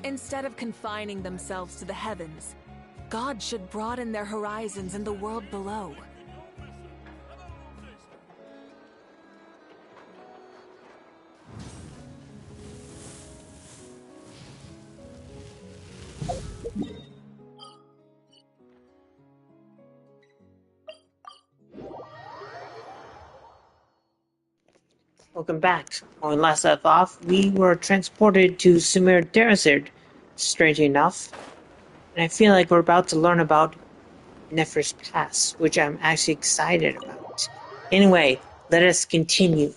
Instead of confining themselves to the heavens, God should broaden their horizons in the world below. Welcome back. When we last left off, we were transported to Sumer Desert, strangely enough. And I feel like we're about to learn about Nefer's past, which I'm actually excited about. Anyway, let us continue.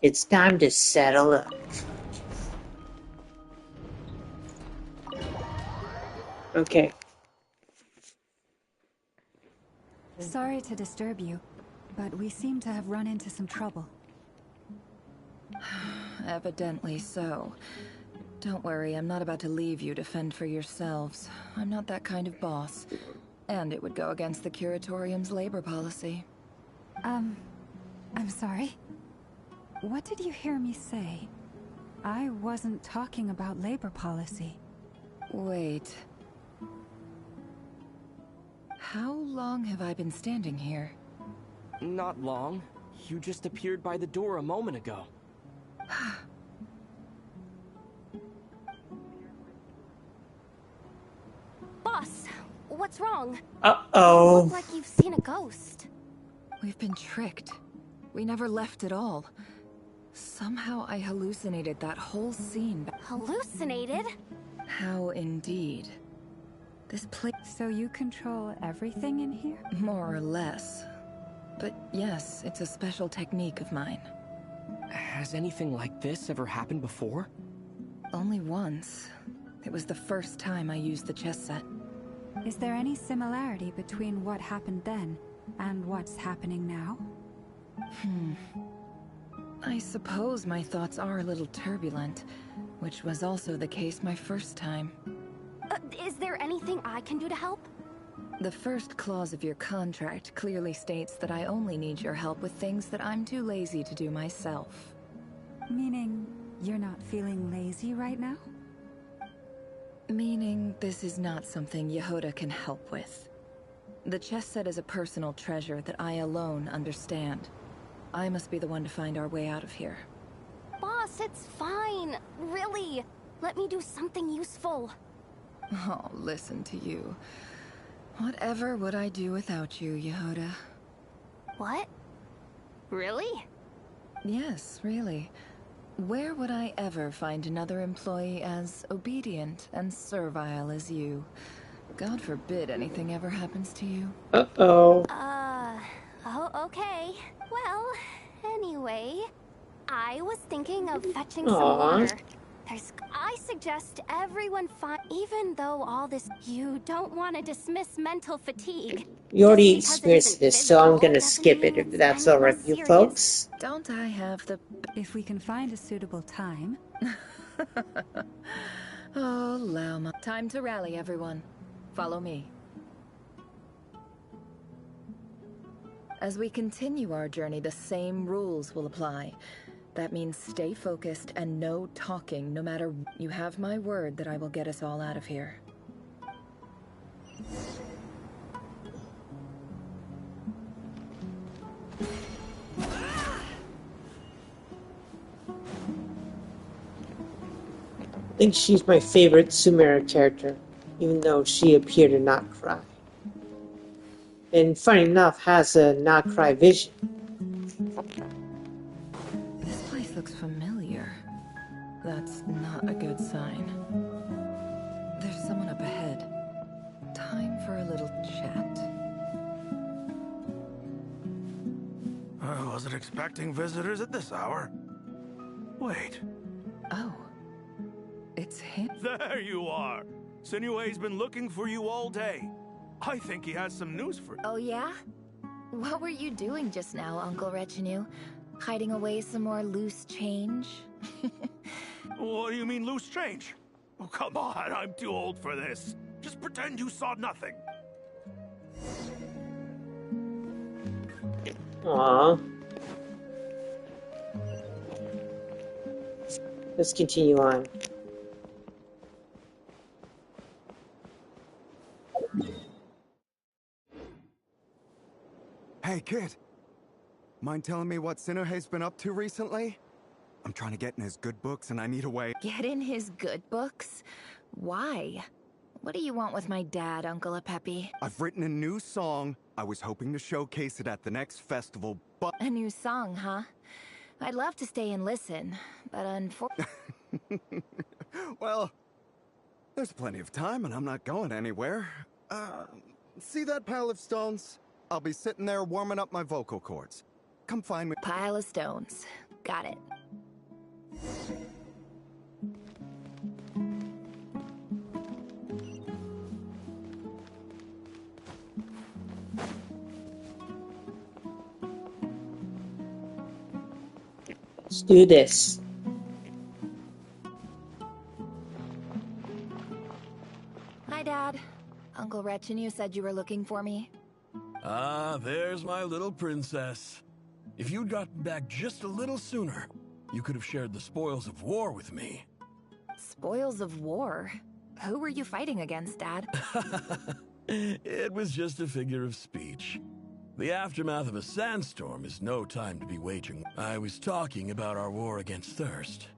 It's time to settle up. Okay. Sorry to disturb you, but we seem to have run into some trouble. Evidently so. Don't worry, I'm not about to leave you to fend for yourselves. I'm not that kind of boss. And it would go against the Curatorium's labor policy. I'm sorry. What did you hear me say? I wasn't talking about labor policy. Wait. How long have I been standing here? Not long. You just appeared by the door a moment ago. Boss, what's wrong? Uh-oh. You look like you've seen a ghost. We've been tricked. We never left at all. Somehow I hallucinated that whole scene. Hallucinated? How indeed. This place... So you control everything in here? More or less. But yes, it's a special technique of mine. Has anything like this ever happened before? Only once. It was the first time I used the chess set. Is there any similarity between what happened then and what's happening now? I suppose my thoughts are a little turbulent, which was also the case my first time. Is there anything I can do to help? The first clause of your contract clearly states that I only need your help with things that I'm too lazy to do myself. Meaning, you're not feeling lazy right now? Meaning, this is not something Yehuda can help with. The chess set is a personal treasure that I alone understand. I must be the one to find our way out of here. Boss, it's fine. Really. Let me do something useful. Oh, listen to you. Whatever would I do without you, Yehuda? What? Really? Yes, really. Where would I ever find another employee as obedient and servile as you? God forbid anything ever happens to you. Uh-oh. Oh, okay. Well, anyway, I was thinking of fetching some Aww. water. I suggest everyone find, even though all this, you don't want to dismiss mental fatigue. You already Just because it experienced isn't this, so I'm physical gonna doesn't skip it mean if it's that's any alright less with you serious. folks. Don't I have the... If we can find a suitable time. Oh, Lama. Time to rally, everyone. Follow me. As we continue our journey, the same rules will apply. That means stay focused and no talking, no matter... You have my word that I will get us all out of here. I think she's my favorite Sumeru character, even though she appeared in Nod-Krai. And funny enough, has a Nod-Krai vision. This place looks familiar. That's not a good sign. There's someone up ahead. Time for a little chat. I wasn't expecting visitors at this hour. Wait. Oh. It's him. There you are! Sinue's been looking for you all day. I think he has some news for you. Oh yeah? What were you doing just now, Uncle Retinue? Hiding away some more loose change? What do you mean, loose change? Oh, come on, I'm too old for this. Just pretend you saw nothing. Aww. Let's continue on. Hey, kid. Mind telling me what Sinuhe's been up to recently? I'm trying to get in his good books and I need a way. Get in his good books? Why? What do you want with my dad, Uncle Apepi? I've written a new song. I was hoping to showcase it at the next festival, but... A new song, huh? I'd love to stay and listen, but unfortunately... Well, there's plenty of time and I'm not going anywhere. See that pile of stones? I'll be sitting there warming up my vocal cords. Come find me. Pile of stones. Got it. Let's do this. Hi, Dad. Uncle Retinue said you were looking for me. Ah, there's my little princess. If you'd gotten back just a little sooner, you could have shared the spoils of war with me. Spoils of war? Who were you fighting against, Dad? It was just a figure of speech. The aftermath of a sandstorm is no time to be waging. I was talking about our war against thirst.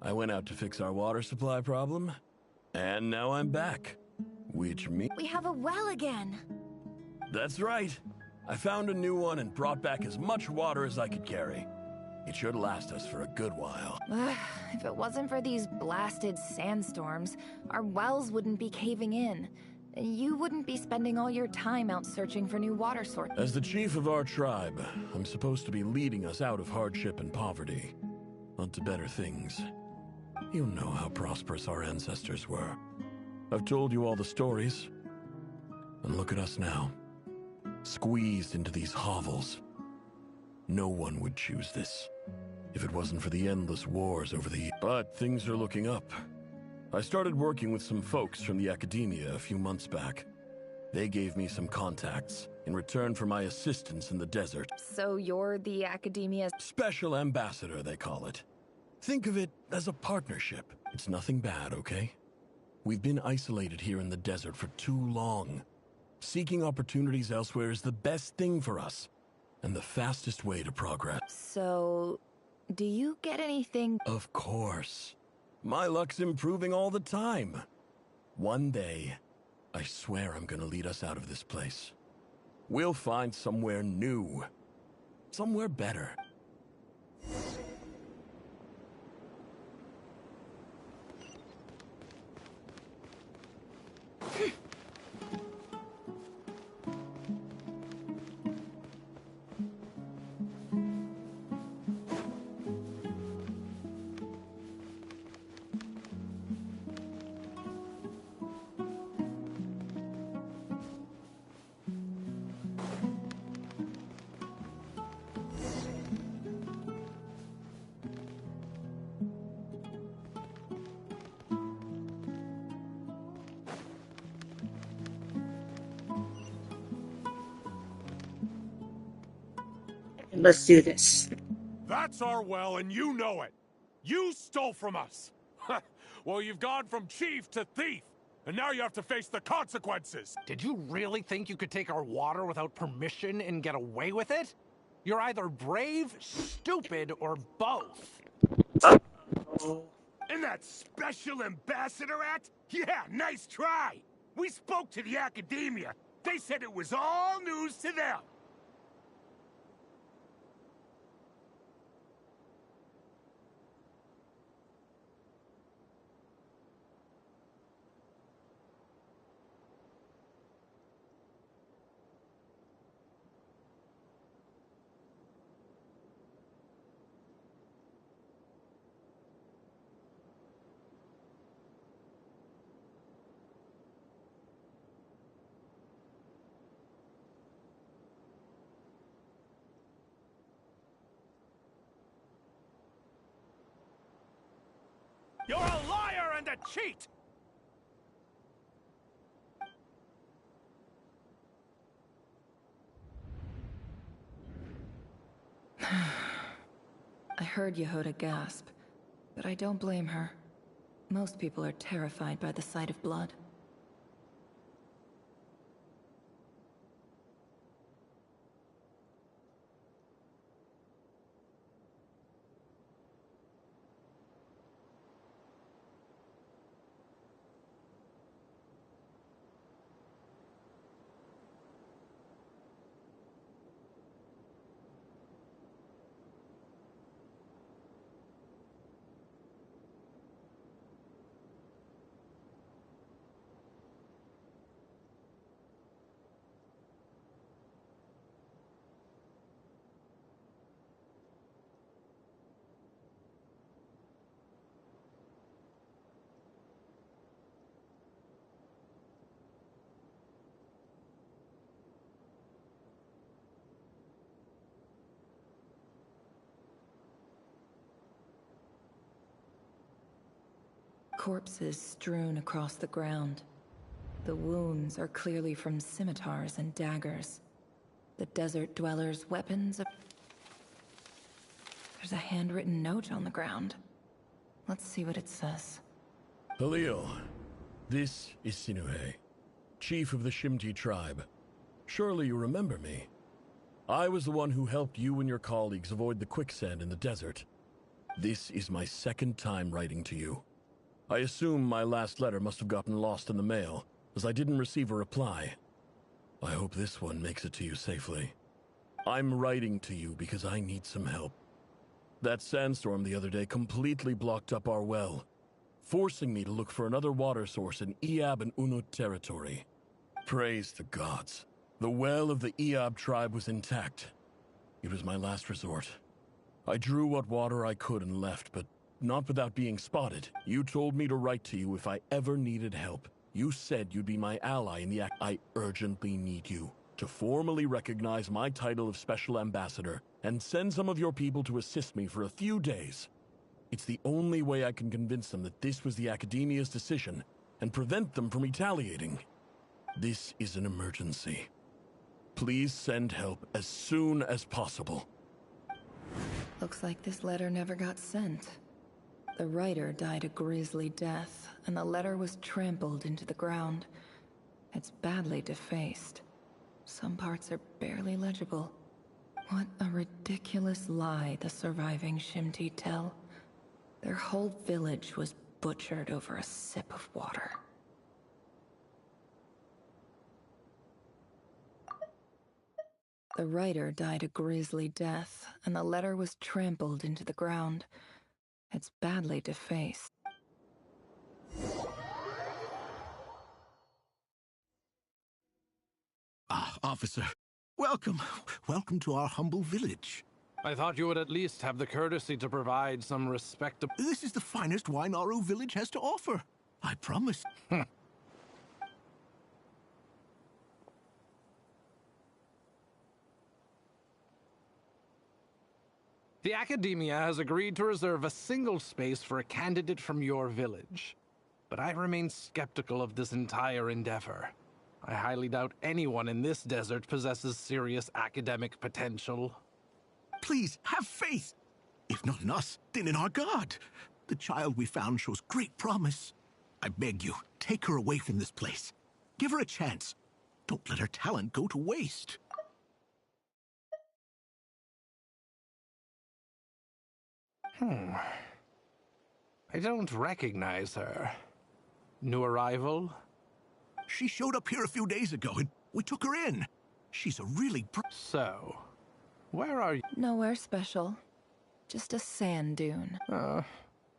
I went out to fix our water supply problem, and now I'm back. Which means... We have a well again! That's right. I found a new one and brought back as much water as I could carry. It should last us for a good while. If it wasn't for these blasted sandstorms, our wells wouldn't be caving in. You wouldn't be spending all your time out searching for new water sources. As the chief of our tribe, I'm supposed to be leading us out of hardship and poverty, onto better things. You know how prosperous our ancestors were. I've told you all the stories. And look at us now. Squeezed into these hovels. No one would choose this, if it wasn't for the endless wars over the... But things are looking up. I started working with some folks from the academia a few months back. They gave me some contacts in return for my assistance in the desert. So you're the academia... Special ambassador, they call it. Think of it as a partnership. It's nothing bad, okay? We've been isolated here in the desert for too long. Seeking opportunities elsewhere is the best thing for us, and the fastest way to progress. So, do you get anything? Of course. My luck's improving all the time. One day, I swear I'm gonna lead us out of this place. We'll find somewhere new. Somewhere better. Let's do this. That's our well, and you know it. You stole from us. Well, you've gone from chief to thief, and now you have to face the consequences. Did you really think you could take our water without permission and get away with it? You're either brave, stupid, or both. And that Special Ambassador Act? Yeah, nice try. We spoke to the academia. They said it was all news to them. You're a liar and a cheat! heard Yehuda gasp, but I don't blame her. Most people are terrified by the sight of blood. Corpses strewn across the ground. The wounds are clearly from scimitars and daggers. The desert dwellers' weapons. There's a handwritten note on the ground. Let's see what it says. Halil, this is Sinuhe, chief of the Shimti tribe. Surely you remember me. I was the one who helped you and your colleagues avoid the quicksand in the desert. This is my second time writing to you. I assume my last letter must have gotten lost in the mail, as I didn't receive a reply. I hope this one makes it to you safely. I'm writing to you because I need some help. That sandstorm the other day completely blocked up our well, forcing me to look for another water source in Iab and Unut territory. Praise the gods. The well of the Iab tribe was intact. It was my last resort. I drew what water I could and left, but not without being spotted. You told me to write to you if I ever needed help. You said you'd be my ally in the act. I urgently need you to formally recognize my title of Special Ambassador and send some of your people to assist me for a few days. It's the only way I can convince them that this was the Academia's decision and prevent them from retaliating. This is an emergency. Please send help as soon as possible. Looks like this letter never got sent. The writer died a grisly death, and the letter was trampled into the ground. It's badly defaced. Some parts are barely legible. What a ridiculous lie the surviving Shimti tell. Their whole village was butchered over a sip of water. The writer died a grisly death, and the letter was trampled into the ground. It's badly defaced. Ah, officer. Welcome. Welcome to our humble village. I thought you would at least have the courtesy to provide some respectable... This is the finest wine Aru village has to offer. I promise. The Academia has agreed to reserve a single space for a candidate from your village. But I remain skeptical of this entire endeavor. I highly doubt anyone in this desert possesses serious academic potential. Please, have faith. If not in us, then in our god. The child we found shows great promise. I beg you, take her away from this place. Give her a chance. Don't let her talent go to waste. I don't recognize her. New arrival? She showed up here a few days ago and we took her in. She's a really So, where are you? Nowhere special. Just a sand dune.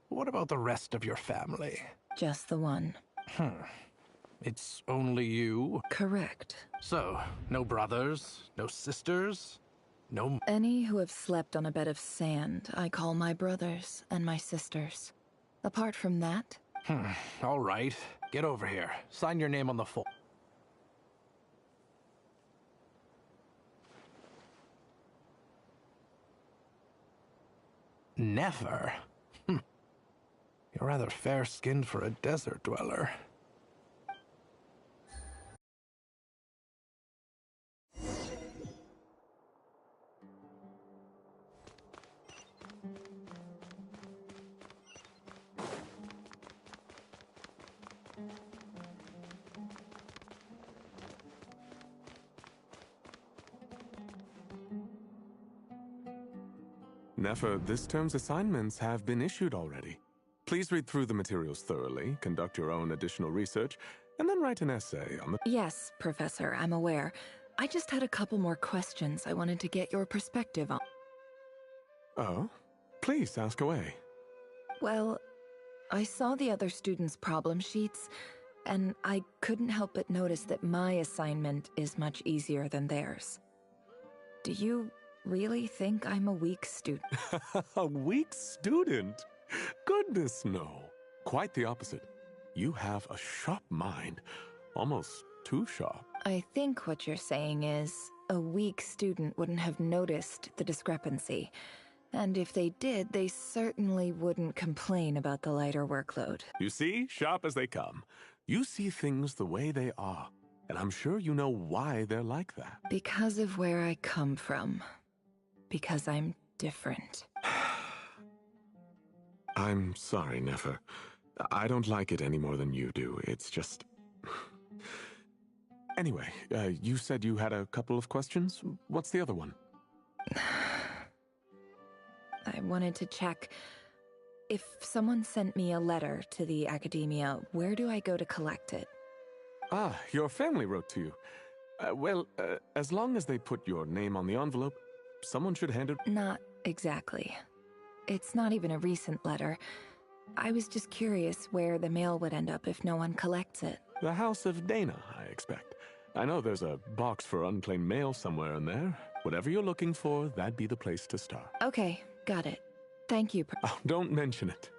What about the rest of your family? Just the one. It's only you? Correct. So, no brothers, no sisters, no... Any who have slept on a bed of sand, I call my brothers and my sisters. Apart from that... All right. Get over here. Sign your name on the form. Nefer? You're rather fair-skinned for a desert dweller. Nefer, this term's assignments have been issued already. Please read through the materials thoroughly, conduct your own additional research, and then write an essay on the... Yes, Professor, I'm aware. I just had a couple more questions I wanted to get your perspective on. Oh? Please, ask away. Well, I saw the other students' problem sheets, and I couldn't help but notice that my assignment is much easier than theirs. Do you really think I'm a weak student? A weak student? Goodness, no. Quite the opposite. You have a sharp mind. Almost too sharp. I think what you're saying is, a weak student wouldn't have noticed the discrepancy. And if they did, they certainly wouldn't complain about the lighter workload. You see, sharp as they come. You see things the way they are. And I'm sure you know why they're like that. Because of where I come from. Because I'm different. I'm sorry, Nefer. I don't like it any more than you do. It's just... Anyway, you said you had a couple of questions. What's the other one? I wanted to check. If someone sent me a letter to the academia, where do I go to collect it? Ah, your family wrote to you. As long as they put your name on the envelope, someone should hand it... Not exactly. It's not even a recent letter. I was just curious where the mail would end up if no one collects it. The House of Dana, I expect. I know there's a box for unclaimed mail somewhere in there. Whatever you're looking for, that'd be the place to start. Okay, got it. Thank you. Oh, don't mention it.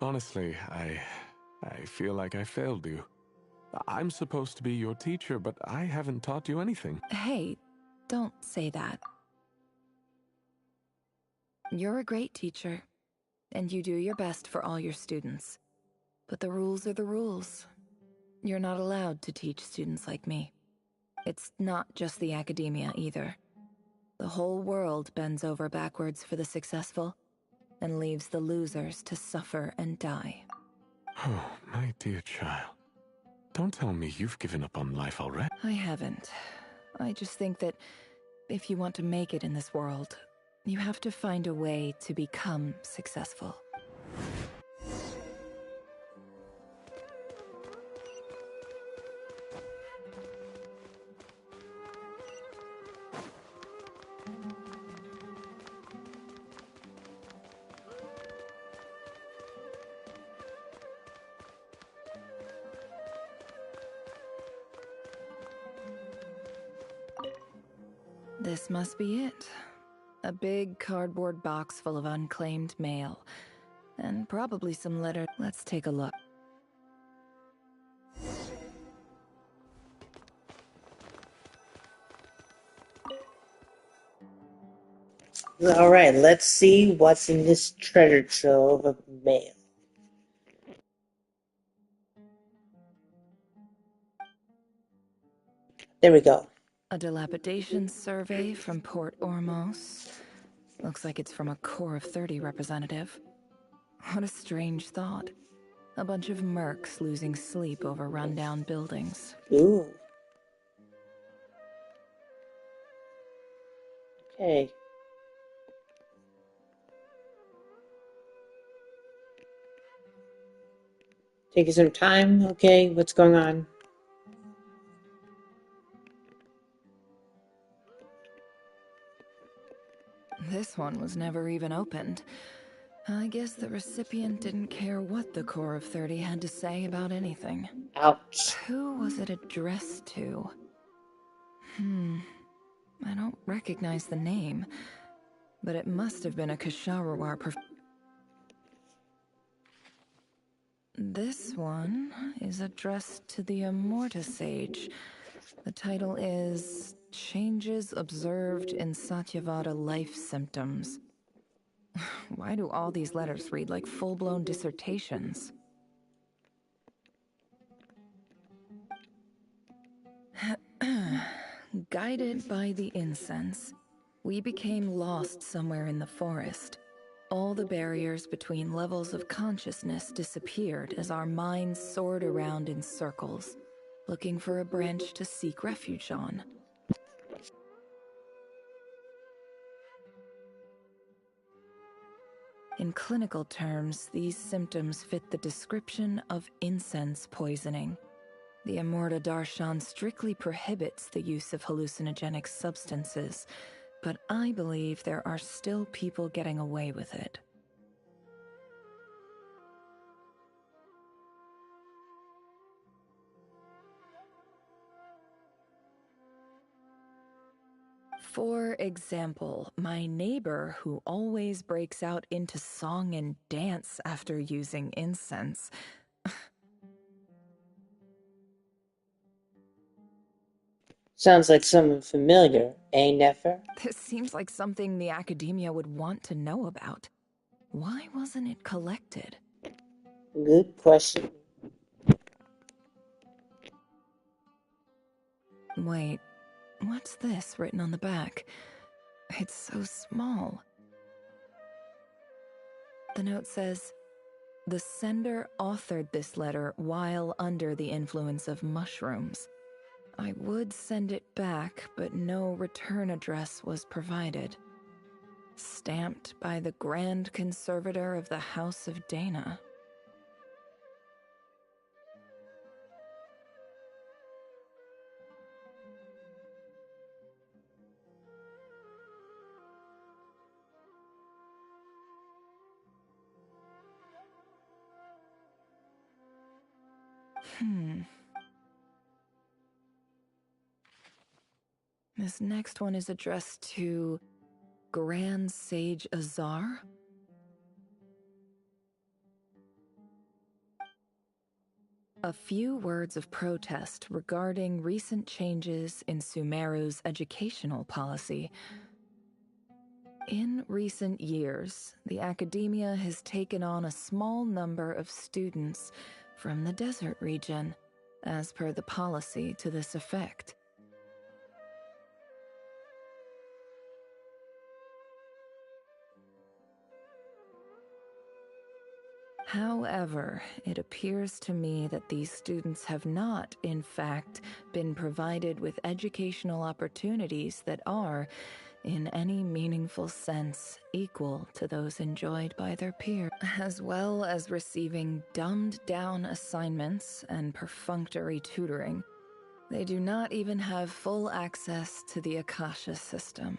Honestly, I feel like I failed you. I'm supposed to be your teacher, but I haven't taught you anything. Hey, don't say that. You're a great teacher, and you do your best for all your students. But the rules are the rules. You're not allowed to teach students like me. It's not just the academia either. The whole world bends over backwards for the successful, and leaves the losers to suffer and die. Oh, my dear child. Don't tell me you've given up on life already. I haven't. I just think that if you want to make it in this world, you have to find a way to become successful. This must be it. A big cardboard box full of unclaimed mail. And probably some letters. Let's take a look. Alright, let's see what's in this treasure trove of mail. There we go. A dilapidation survey from Port Ormos. Looks like it's from a Core of 30 representative. What a strange thought. A bunch of mercs losing sleep over rundown buildings. Ooh. Okay. Taking some time. Okay, what's going on? This one was never even opened. I guess the recipient didn't care what the Core of 30 had to say about anything. Ouch. Who was it addressed to? I don't recognize the name, but it must have been a Kasharawar This one is addressed to the Immorta Sage. The title is Changes Observed in Satyavada Life Symptoms. Why do all these letters read like full-blown dissertations? Guided by the incense, we became lost somewhere in the forest. All the barriers between levels of consciousness disappeared as our minds soared around in circles, looking for a branch to seek refuge on. In clinical terms, these symptoms fit the description of incense poisoning. The Amorta Darshan strictly prohibits the use of hallucinogenic substances, but I believe there are still people getting away with it. For example, my neighbor who always breaks out into song and dance after using incense. Sounds like someone familiar, eh, Nefer? This seems like something the academia would want to know about. Why wasn't it collected? Good question. Wait, what's this written on the back? It's so small. The note says, "The sender authored this letter while under the influence of mushrooms. I would send it back, but no return address was provided. Stamped by the Grand Conservator of the House of Dana." This next one is addressed to Grand Sage Azar? A few words of protest regarding recent changes in Sumeru's educational policy. In recent years, the academia has taken on a small number of students from the desert region, as per the policy to this effect. However, it appears to me that these students have not, in fact, been provided with educational opportunities that are, in any meaningful sense, equal to those enjoyed by their peers, as well as receiving dumbed-down assignments and perfunctory tutoring. They do not even have full access to the Akasha system.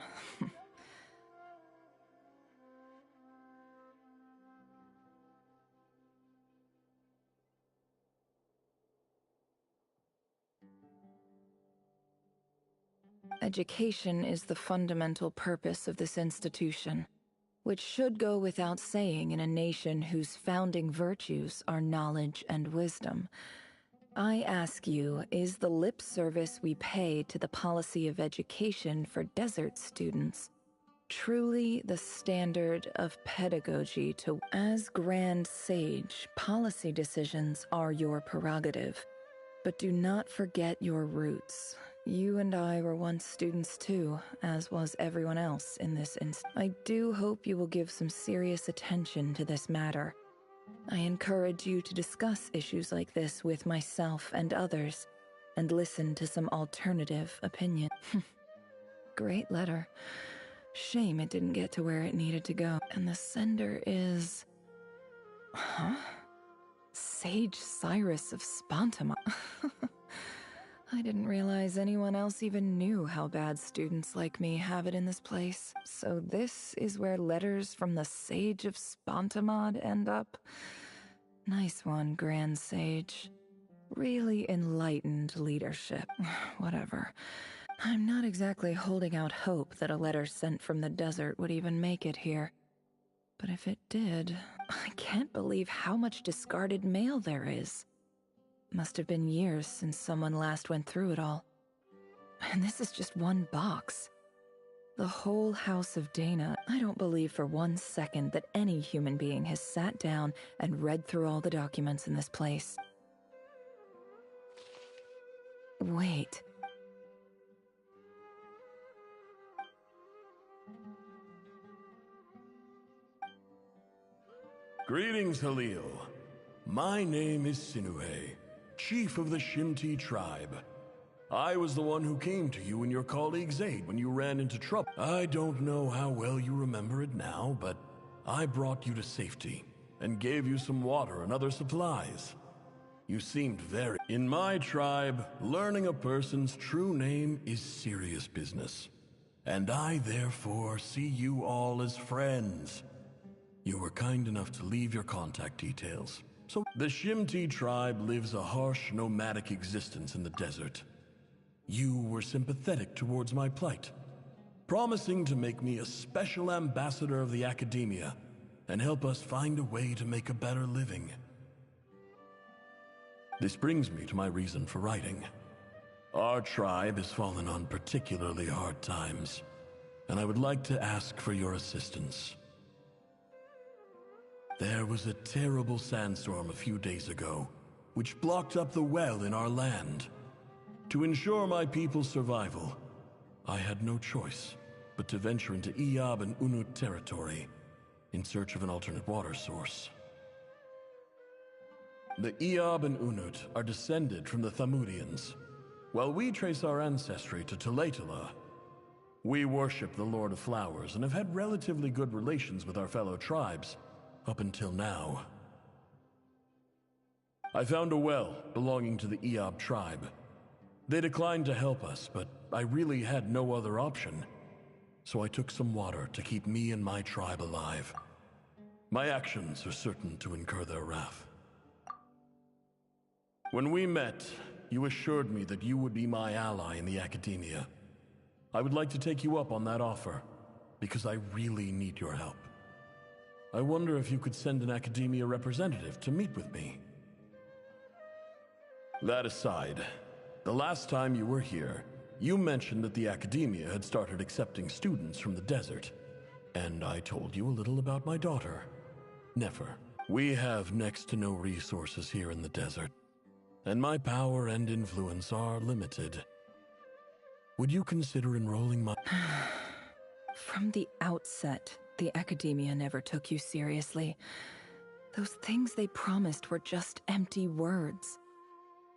Education is the fundamental purpose of this institution, which should go without saying in a nation whose founding virtues are knowledge and wisdom. I ask you, is the lip service we pay to the policy of education for desert students truly the standard of pedagogy to... As Grand Sage, policy decisions are your prerogative, but do not forget your roots. You and I were once students too, as was everyone else in this instance. I do hope you will give some serious attention to this matter. I encourage you to discuss issues like this with myself and others, and listen to some alternative opinion. Great letter. Shame it didn't get to where it needed to go. And the sender is... Huh? Sage Cyrus of Spontima. I didn't realize anyone else even knew how bad students like me have it in this place. So this is where letters from the Sage of Spontamod end up? Nice one, Grand Sage. Really enlightened leadership. Whatever. I'm not exactly holding out hope that a letter sent from the desert would even make it here. But if it did, I can't believe how much discarded mail there is. Must have been years since someone last went through it all. And this is just one box. The whole House of Dana. I don't believe for 1 second that any human being has sat down and read through all the documents in this place. Wait. Greetings, Halil. My name is Sinuhe, chief of the Shimti tribe. I was the one who came to you and your colleague Zaid when you ran into trouble. I don't know how well you remember it now, but I brought you to safety and gave you some water and other supplies. You seemed very... In my tribe, learning a person's true name is serious business. And I therefore see you all as friends. You were kind enough to leave your contact details. So, the Shimti tribe lives a harsh, nomadic existence in the desert. You were sympathetic towards my plight, promising to make me a special ambassador of the Academia and help us find a way to make a better living. This brings me to my reason for writing. Our tribe has fallen on particularly hard times, and I would like to ask for your assistance. There was a terrible sandstorm a few days ago, which blocked up the well in our land. To ensure my people's survival, I had no choice but to venture into Iyab and Unut territory in search of an alternate water source. The Iyab and Unut are descended from the Thamudians, while we trace our ancestry to Tulatala. We worship the Lord of Flowers and have had relatively good relations with our fellow tribes up until now. I found a well belonging to the Iyab tribe. They declined to help us, but I really had no other option, so I took some water to keep me and my tribe alive. My actions are certain to incur their wrath. When we met, you assured me that you would be my ally in the Academia. I would like to take you up on that offer, because I really need your help. I wonder if you could send an Academia representative to meet with me. That aside, the last time you were here, you mentioned that the Academia had started accepting students from the desert, and I told you a little about my daughter, Nefer. We have next to no resources here in the desert, and my power and influence are limited. Would you consider enrolling my... From the outset, the Academia never took you seriously. Those things they promised were just empty words.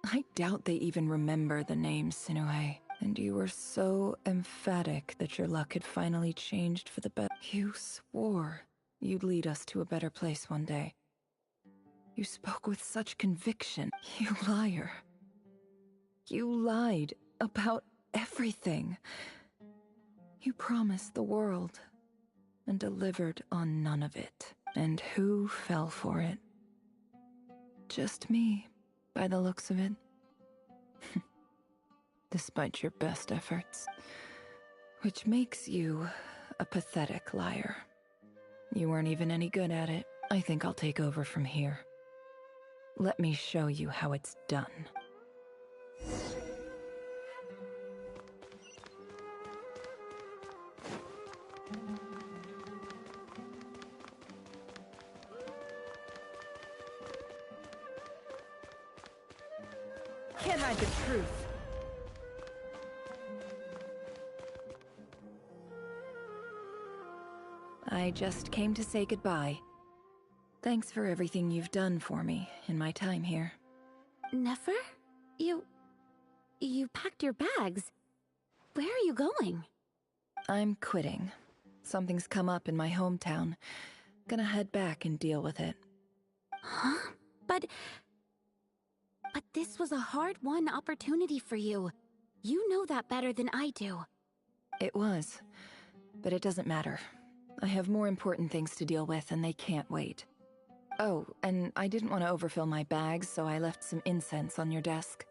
I doubt they even remember the name Sinuhe. And you were so emphatic that your luck had finally changed for the better. You swore you'd lead us to a better place one day. You spoke with such conviction. You liar. You lied about everything. You promised the world and delivered on none of it. And who fell for it? Just me, by the looks of it. Despite your best efforts. Which makes you a pathetic liar. You weren't even any good at it. I think I'll take over from here. Let me show you how it's done. Can't hide the truth. I just came to say goodbye. Thanks for everything you've done for me in my time here. Nefer? You packed your bags. Where are you going? I'm quitting. Something's come up in my hometown. Gonna head back and deal with it. Huh? But this was a hard-won opportunity for you. You know that better than I do. It was. But it doesn't matter. I have more important things to deal with, and they can't wait. Oh, and I didn't want to overfill my bags, so I left some incense on your desk.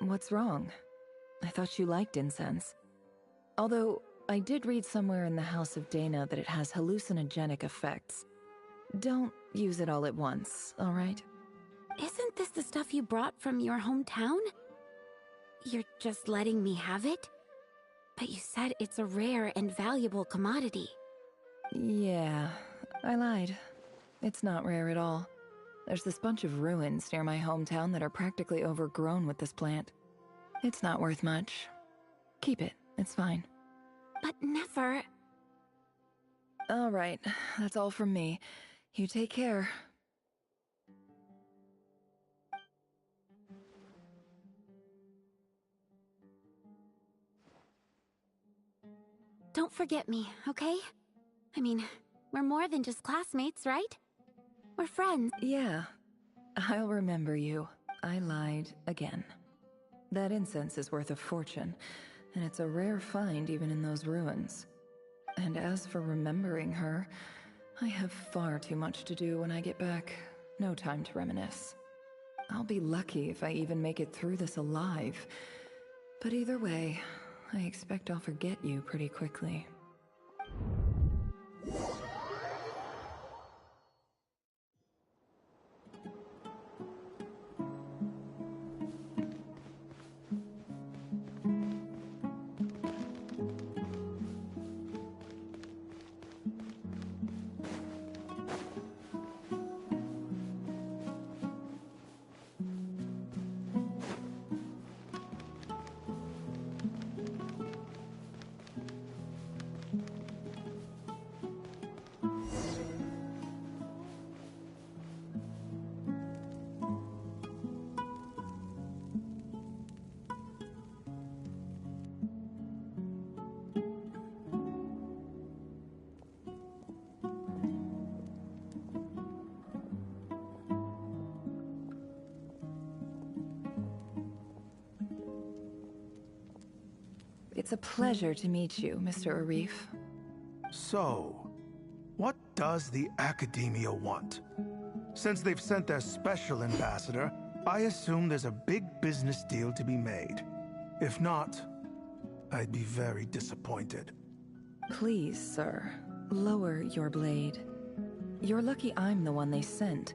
What's wrong? I thought you liked incense. Although, I did read somewhere in the House of Dana that it has hallucinogenic effects. Don't use it all at once, alright? Isn't this the stuff you brought from your hometown? You're just letting me have it? But you said it's a rare and valuable commodity. Yeah, I lied. It's not rare at all. There's this bunch of ruins near my hometown that are practically overgrown with this plant. It's not worth much. Keep it, it's fine. But Nefer... Alright, that's all from me. You take care. Don't forget me, okay? I mean, we're more than just classmates, right? We're friends. Yeah, I'll remember you. I lied again. That incense is worth a fortune, and it's a rare find even in those ruins. And as for remembering her, I have far too much to do when I get back. No time to reminisce. I'll be lucky if I even make it through this alive. But either way, I expect I'll forget you pretty quickly. It's a pleasure to meet you, Mr. Arif. So, what does the Academia want? Since they've sent their special ambassador, I assume there's a big business deal to be made. If not, I'd be very disappointed. Please, sir, lower your blade. You're lucky I'm the one they sent.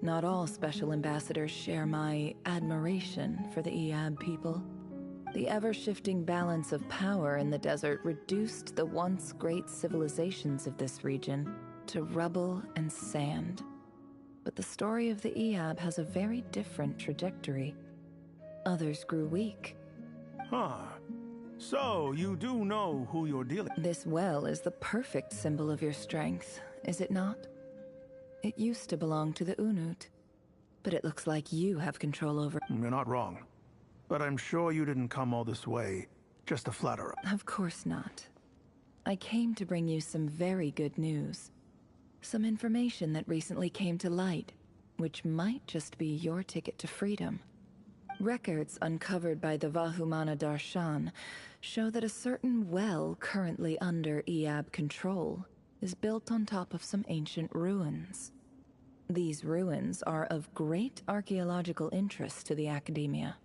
Not all special ambassadors share my admiration for the Eab people. The ever-shifting balance of power in the desert reduced the once great civilizations of this region to rubble and sand. But the story of the Eab has a very different trajectory. Others grew weak. Huh. So, you do know who you're dealing with? This well is the perfect symbol of your strength, is it not? It used to belong to the Unut, but it looks like you have control over... You're not wrong. But I'm sure you didn't come all this way just to flatter us. Of course not. I came to bring you some very good news. Some information that recently came to light, which might just be your ticket to freedom. Records uncovered by the Vahumana Darshan show that a certain well currently under Eab control is built on top of some ancient ruins. These ruins are of great archaeological interest to the Academia.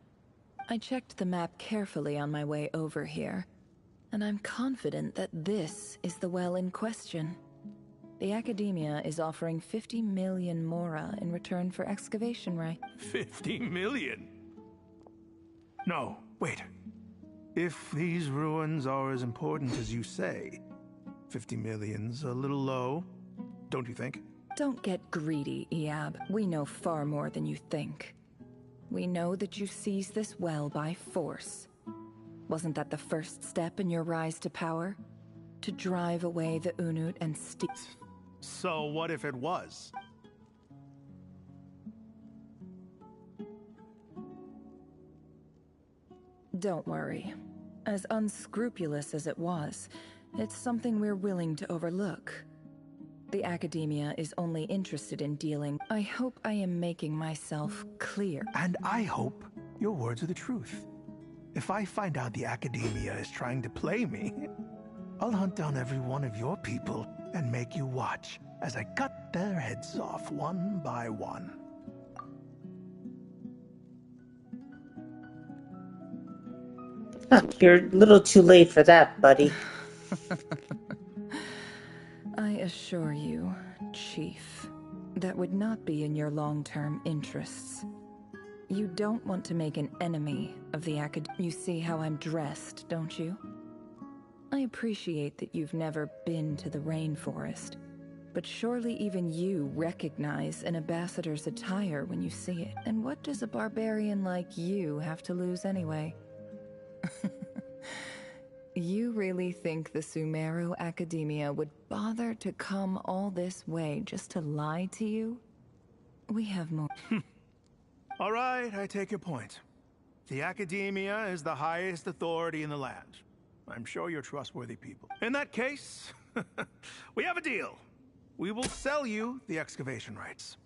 I checked the map carefully on my way over here, and I'm confident that this is the well in question. The Academia is offering 50 million mora in return for excavation rights. 50 million? No, wait. If these ruins are as important as you say, 50 million's a little low, don't you think? Don't get greedy, Eab. We know far more than you think. We know that you seized this well by force. Wasn't that the first step in your rise to power? To drive away the Unut and steal... So what if it was? Don't worry. As unscrupulous as it was, it's something we're willing to overlook. The Academia is only interested in dealing. I hope I am making myself clear. And I hope your words are the truth. If I find out the Academia is trying to play me, I'll hunt down every one of your people and make you watch as I cut their heads off one by one. You're a little too late for that, buddy. I assure you, Chief, that would not be in your long-term interests. You don't want to make an enemy of the Academia. You see how I'm dressed, don't you? I appreciate that you've never been to the rainforest, but surely even you recognize an ambassador's attire when you see it. And what does a barbarian like you have to lose anyway? You really think the Sumeru Academia would bother to come all this way just to lie to you? We have more. All right, I take your point. The Academia is the highest authority in the land. I'm sure you're trustworthy people. In that case, we have a deal. We will sell you the excavation rights.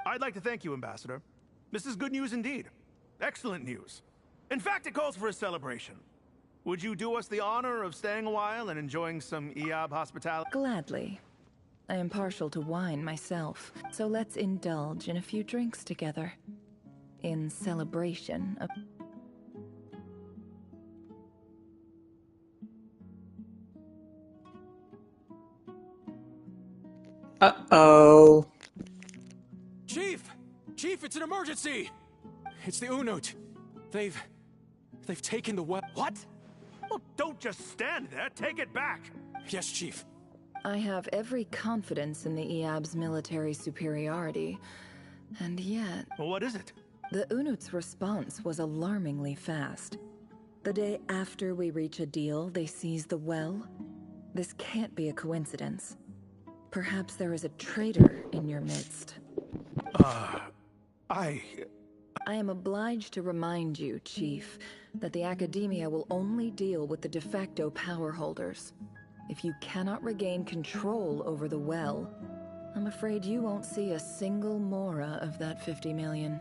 I'd like to thank you, Ambassador. This is good news indeed. Excellent news. In fact, it calls for a celebration. Would you do us the honor of staying a while and enjoying some Eab hospitality? Gladly. I am partial to wine myself, so let's indulge in a few drinks together. In celebration of... Uh-oh. Chief! Chief, it's an emergency! It's the Unut. They've taken the well. What? Well, don't just stand there. Take it back. Yes, Chief. I have every confidence in the Eab's military superiority, and yet... Well, what is it? The Unut's response was alarmingly fast. The day after we reach a deal, they seize the well. This can't be a coincidence. Perhaps there is a traitor in your midst. I am obliged to remind you, Chief, that the Academia will only deal with the de facto power holders. If you cannot regain control over the well, I'm afraid you won't see a single mora of that 50 million.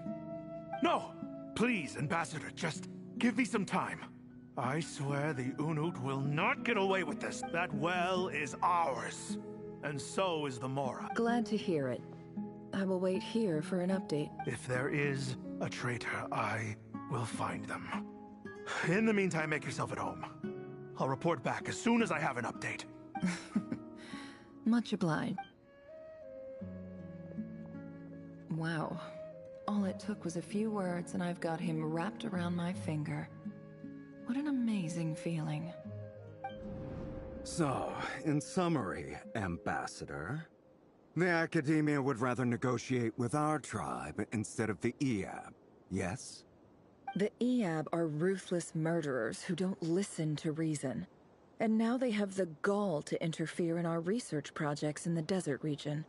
No! Please, Ambassador, just give me some time. I swear the Unut will not get away with this. That well is ours. And so is the mora. Glad to hear it. I will wait here for an update. If there is a traitor, I will find them. In the meantime, make yourself at home. I'll report back as soon as I have an update. Much obliged. Wow. All it took was a few words and I've got him wrapped around my finger. What an amazing feeling. So, in summary, Ambassador, the Academia would rather negotiate with our tribe instead of the Eab, yes? The Eab are ruthless murderers who don't listen to reason. And now they have the gall to interfere in our research projects in the desert region.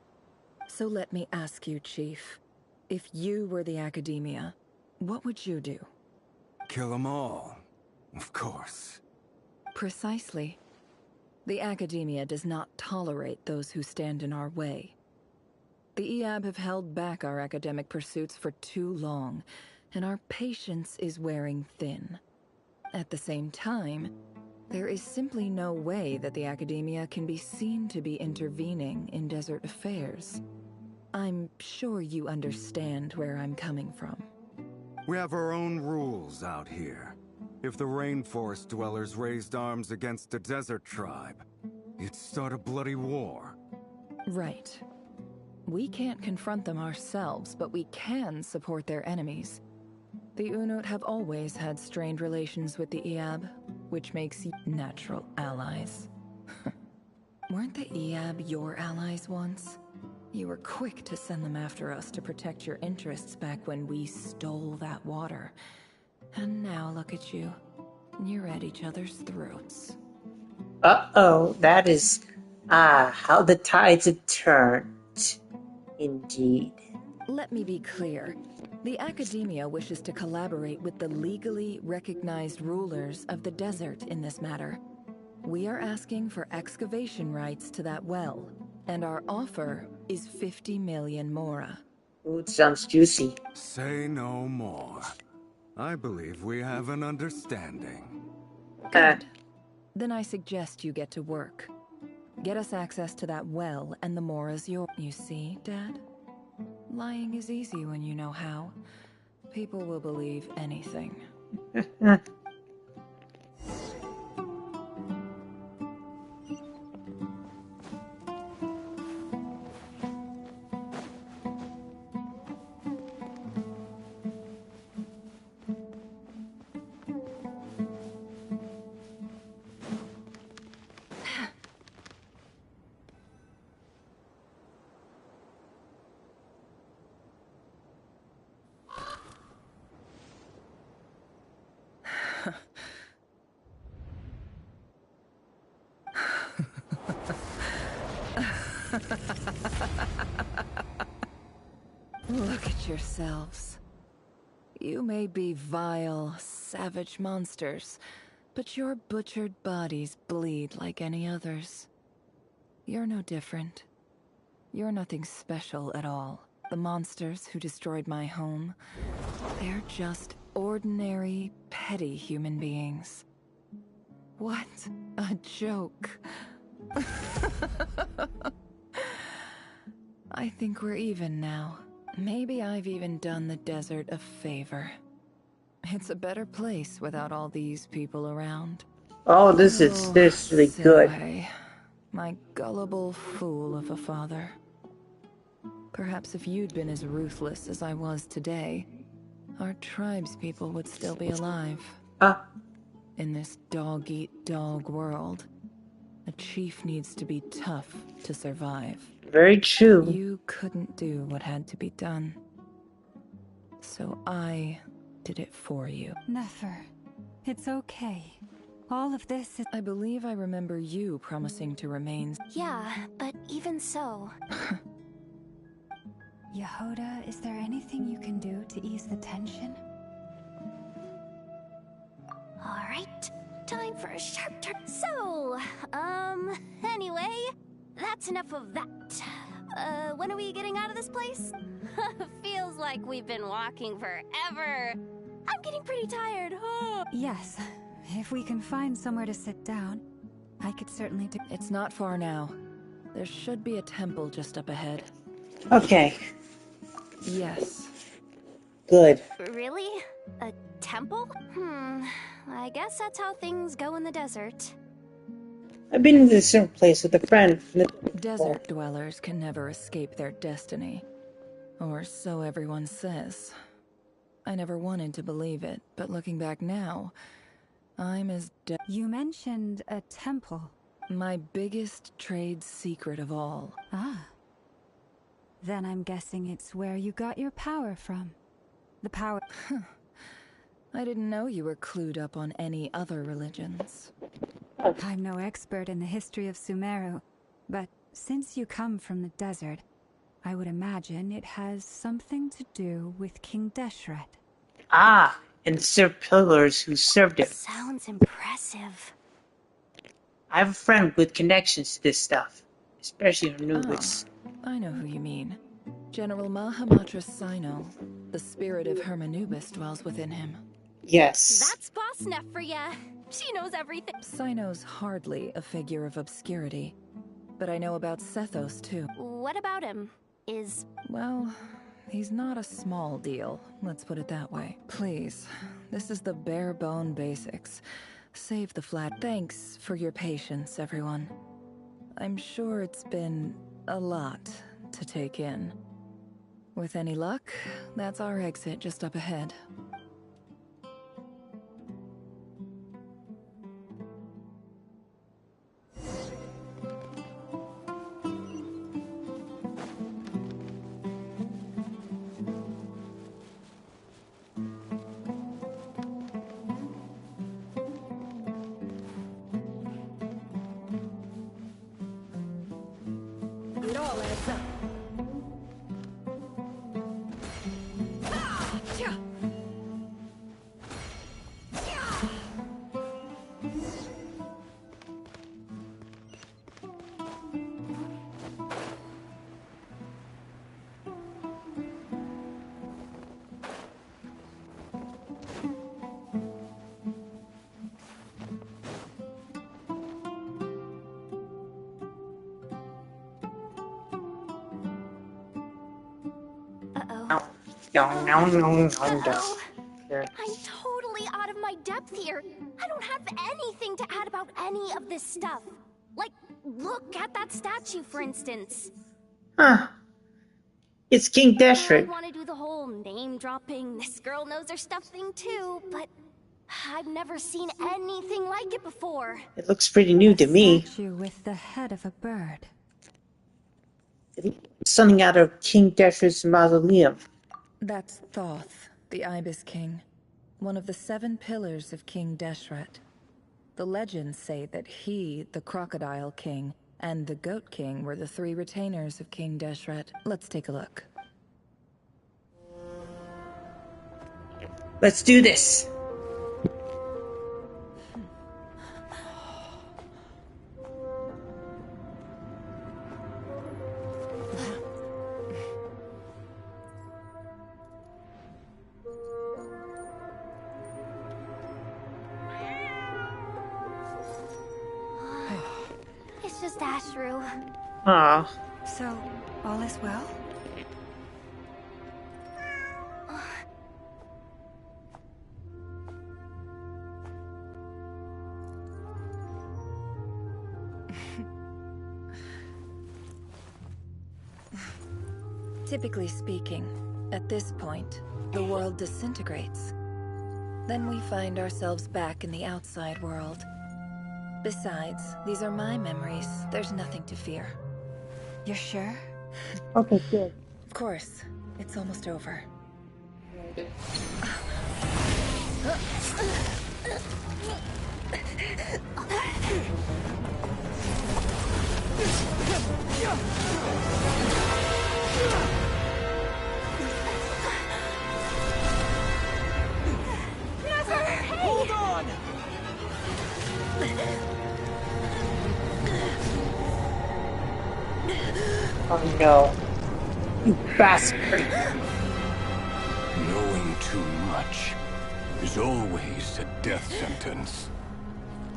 So let me ask you, Chief. If you were the Academia, what would you do? Kill them all, of course. Precisely. The Academia does not tolerate those who stand in our way. The Eab have held back our academic pursuits for too long, and our patience is wearing thin. At the same time, there is simply no way that the Academia can be seen to be intervening in desert affairs. I'm sure you understand where I'm coming from. We have our own rules out here. If the rainforest dwellers raised arms against a desert tribe, it'd start a bloody war. Right. We can't confront them ourselves, but we can support their enemies. The Unut have always had strained relations with the Eab, which makes you natural allies. Weren't the Eab your allies once? You were quick to send them after us to protect your interests back when we stole that water. And now look at you. You're at each other's throats. Uh-oh, that is... how the tides have turned. Indeed. Let me be clear. The Academia wishes to collaborate with the legally recognized rulers of the desert in this matter. We are asking for excavation rights to that well, and our offer is 50 million mora. Ooh, it sounds juicy. Say no more. I believe we have an understanding. Good. Then I suggest you get to work. Get us access to that well, and the mora's yours. You see, Dad? Lying is easy when you know how. People will believe anything. Look at yourselves. You may be vile, savage monsters, but your butchered bodies bleed like any others. You're no different. You're nothing special at all. The monsters who destroyed my home, they're just ordinary, petty human beings. What a joke. I think we're even now. Maybe I've even done the desert a favor. It's a better place without all these people around. Oh, this is seriously good. Silhouette, my gullible fool of a father. Perhaps if you'd been as ruthless as I was today, our tribespeople would still be alive. In this dog-eat-dog world, a chief needs to be tough to survive. Very true. You couldn't do what had to be done. So I did it for you. Nefer, it's okay. All of this is... I believe I remember you promising to remain... Yeah, but even so... Yehuda, is there anything you can do to ease the tension? Alright, time for a sharp turn. So, anyway, that's enough of that. When are we getting out of this place? Feels like we've been walking forever. I'm getting pretty tired. Yes, if we can find somewhere to sit down, I could certainly do... It's not far now. There should be a temple just up ahead. Okay. Yes. Good. Really? A temple? I guess that's how things go in the desert. I've been in this certain place with a friend. Desert dwellers can never escape their destiny. Or so everyone says. I never wanted to believe it, but looking back now, I'm as You mentioned a temple. My biggest trade secret of all. Ah. Then I'm guessing it's where you got your power from. The power... I didn't know you were clued up on any other religions. I'm no expert in the history of Sumeru, but since you come from the desert, I would imagine it has something to do with King Deshret. Ah, and served pillars who served him. Sounds impressive. I have a friend with connections to this stuff, especially Anubis. I know who you mean. General Mahamatra Sino. The spirit of Hermanubis dwells within him. Yes. That's Boss Neff for ya. She knows everything. Sino's hardly a figure of obscurity, but I know about Sethos too. What about him? Well, he's not a small deal, let's put it that way. Please, this is the bare bone basics. Save the flat. Thanks for your patience, everyone. I'm sure it's been a lot to take in. With any luck, that's our exit just up ahead. It all adds up. I'm totally out of my depth here. I don't have anything to add about any of this stuff. Like, look at that statue, for instance. Huh. It's King Deshret. I want to do the whole name-dropping, this girl knows her stuff thing too, but I've never seen anything like it before. It looks pretty new to me. Statue with the head of a bird. Something out of King Deshret's mausoleum. That's Thoth, the Ibis King, one of the 7 pillars of King Deshret. The legends say that he, the Crocodile King, and the Goat King were the 3 retainers of King Deshret. Let's take a look. Let's do this. It's just Ashru. Ah. So, all is well? Typically speaking, at this point, the world disintegrates. Then we find ourselves back in the outside world. Besides, these are my memories. There's nothing to fear. You're sure? Okay, good. Of course. It's almost over. Nefer, hey! Hold on! Oh no. You bastard. Knowing too much is always a death sentence.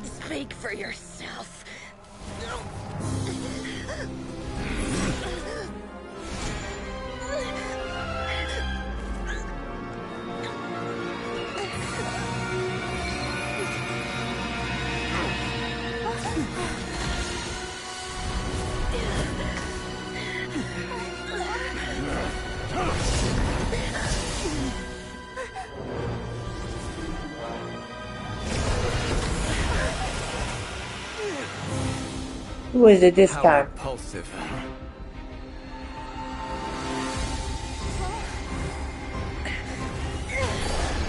Speak for yourself. Who is it this How time? repulsive.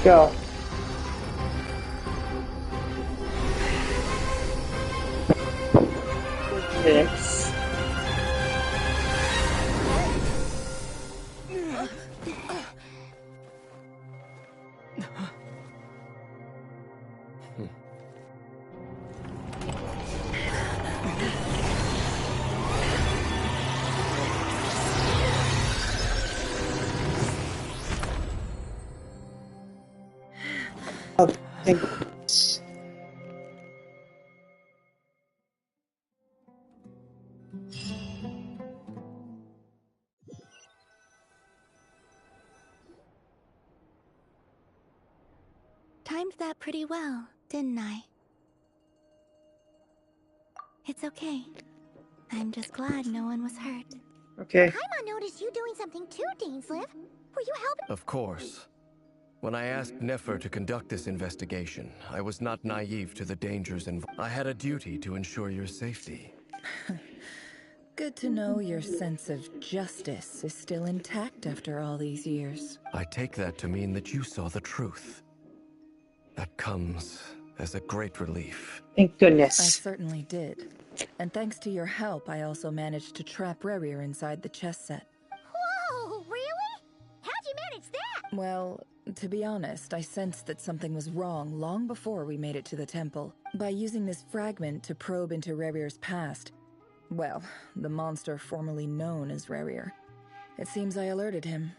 Go. This. Oh, thank goodness. Timed that pretty well, didn't I? It's okay. I'm just glad no one was hurt. Okay. Paimon noticed you doing something too, Dainslev. Were you helping? Of course. When I asked Nefer to conduct this investigation, I was not naive to the dangers involved. I had a duty to ensure your safety. Good to know your sense of justice is still intact after all these years. I take that to mean that you saw the truth. That comes as a great relief. Thank I goodness. certainly did. And thanks to your help, I also managed to trap Rerir inside the chess set. Whoa, really? How'd you manage that? Well, to be honest, I sensed that something was wrong long before we made it to the temple. By using this fragment to probe into Rerir's past, well, the monster formerly known as Rerir. It seems I alerted him.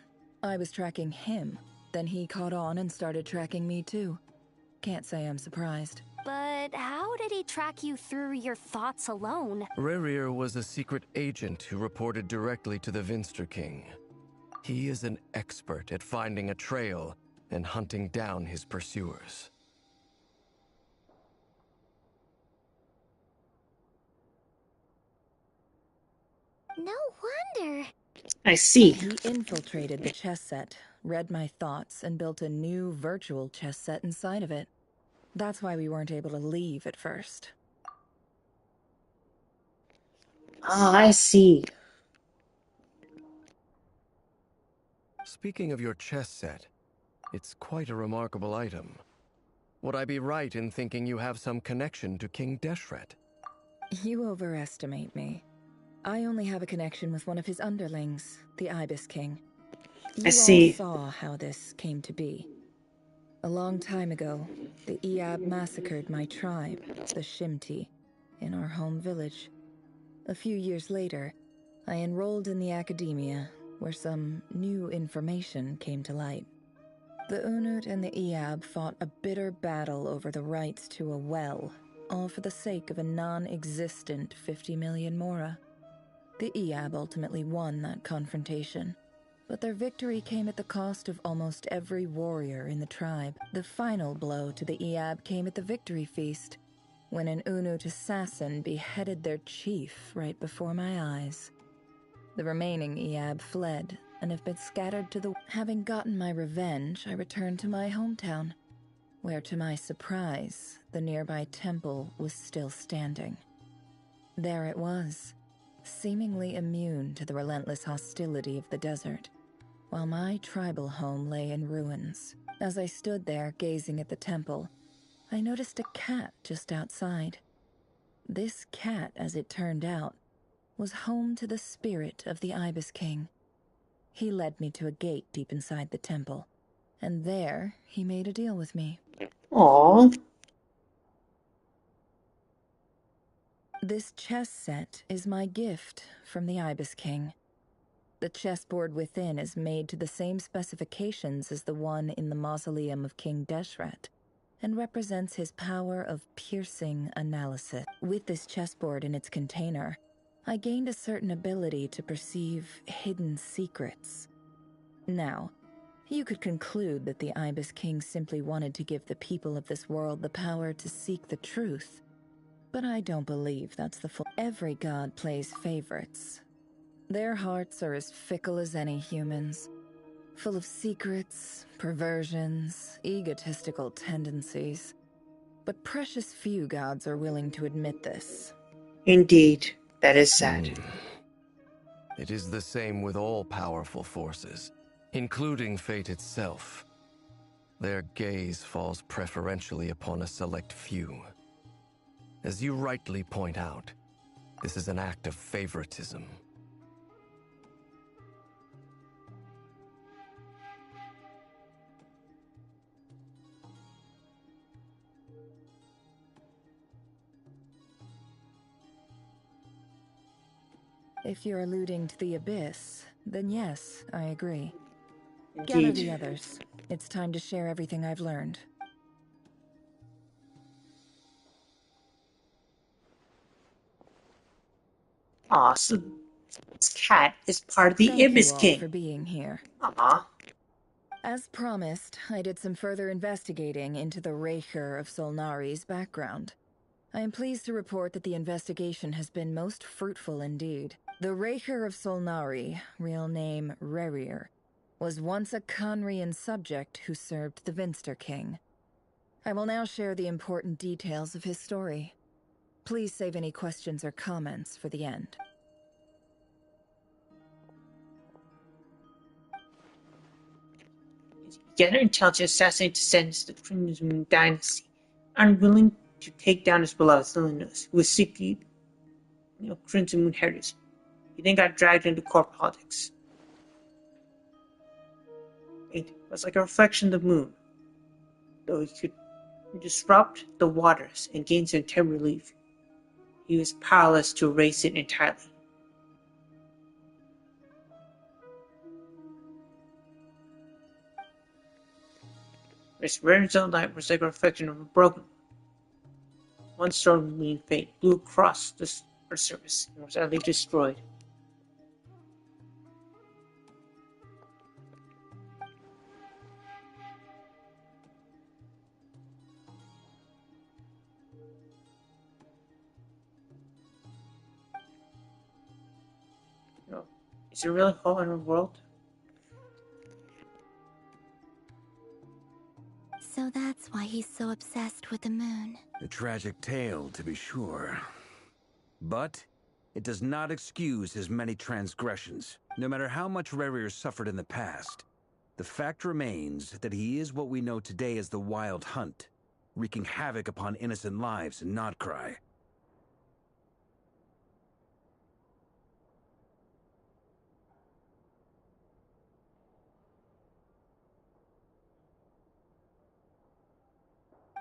I was tracking him, then he caught on and started tracking me too. Can't say I'm surprised. But how did he track you through your thoughts alone? Rerir was a secret agent who reported directly to the Vinster King. He is an expert at finding a trail and hunting down his pursuers. No wonder. I see. He infiltrated the chess set, read my thoughts, and built a new virtual chess set inside of it. That's why we weren't able to leave at first. Ah, I see. Speaking of your chess set, it's quite a remarkable item. Would I be right in thinking you have some connection to King Deshret? You overestimate me. I only have a connection with one of his underlings, the Ibis King. You I see. all saw how this came to be. A long time ago, the Iab massacred my tribe, the Shimti, in our home village. A few years later, I enrolled in the academia, where some new information came to light. The Unut and the Iab fought a bitter battle over the rights to a well, all for the sake of a non-existent 50 million mora. The Iab ultimately won that confrontation, but their victory came at the cost of almost every warrior in the tribe. The final blow to the Iab came at the victory feast, when an Unut assassin beheaded their chief right before my eyes. The remaining Iab fled and have been scattered to the... Having gotten my revenge, I returned to my hometown, where to my surprise, the nearby temple was still standing. There it was, seemingly immune to the relentless hostility of the desert, while my tribal home lay in ruins. As I stood there gazing at the temple, I noticed a cat just outside. This cat, as it turned out, was home to the spirit of the Ibis King. He led me to a gate deep inside the temple, and there he made a deal with me. Aww. This chess set is my gift from the Ibis King. The chessboard within is made to the same specifications as the one in the mausoleum of King Deshret, and represents his power of piercing analysis. With this chessboard in its container, I gained a certain ability to perceive hidden secrets. Now, you could conclude that the Ibis King simply wanted to give the people of this world the power to seek the truth. But I don't believe that's the full... Every god plays favorites. Their hearts are as fickle as any humans, full of secrets, perversions, egotistical tendencies. But precious few gods are willing to admit this. Indeed, that is sad. It is the same with all powerful forces, including fate itself. Their gaze falls preferentially upon a select few. As you rightly point out, this is an act of favoritism. If you're alluding to the Abyss, then yes, I agree. Indeed. Gather the others. It's time to share everything I've learned. Awesome. This cat is part of the Thank Ibis you all King. for being here. Aw. As promised, I did some further investigating into the Rerir of Solnari's background. I am pleased to report that the investigation has been most fruitful indeed. The Rerir of Solnari, real name Rerir, was once a Khanrian subject who served the Vinster King. I will now share the important details of his story. Please save any questions or comments for the end. Yet intelligent assassinate descendants of the Crimson Moon dynasty, unwilling to take down his beloved Selenos, who was seeking Crimson Moon heritage. He then got dragged into court politics. It was like a reflection of the moon, though he could disrupt the waters and gain some temporary relief. He was powerless to erase it entirely. This rare zone light was like a reflection of a broken one storm mean fate blew across the surface and was utterly destroyed. Is there really hope in our world? So that's why he's so obsessed with the moon. A tragic tale, to be sure. But it does not excuse his many transgressions. No matter how much Rerir suffered in the past, the fact remains that he is what we know today as the Wild Hunt, wreaking havoc upon innocent lives in Nod-Krai.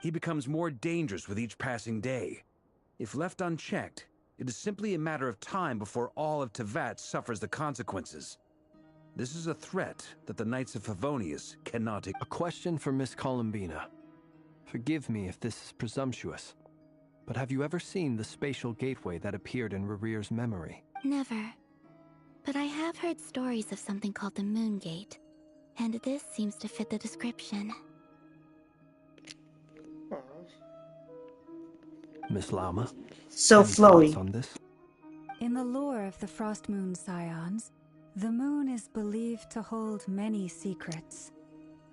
he becomes more dangerous with each passing day. If left unchecked, it is simply a matter of time before all of Teyvat suffers the consequences. This is a threat that the Knights of Favonius cannot ignore. A question for Miss Columbina. Forgive me if this is presumptuous, but have you ever seen the spatial gateway that appeared in Rerir's memory? Never. But I have heard stories of something called the Moon Gate, and this seems to fit the description. Miss Lama? So any flowy. thoughts on this? In the lore of the Frost Moon Scions, the moon is believed to hold many secrets.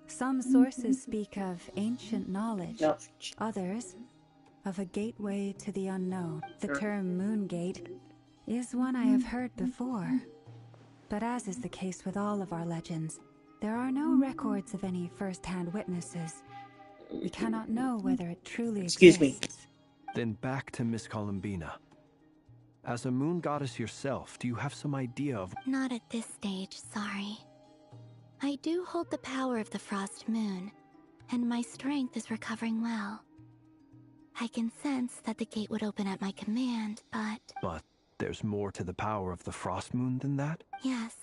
Some sources speak of ancient knowledge, others of a gateway to the unknown. The term Moon Gate is one I have heard before. But as is the case with all of our legends, there are no records of any first-hand witnesses. We cannot know whether it truly exists. Then back to Miss Columbina. As a moon goddess yourself, do you have some idea of... Not at this stage, sorry. I do hold the power of the Frost Moon, and my strength is recovering well. I can sense that the gate would open at my command, but... But there's more to the power of the Frost Moon than that? Yes.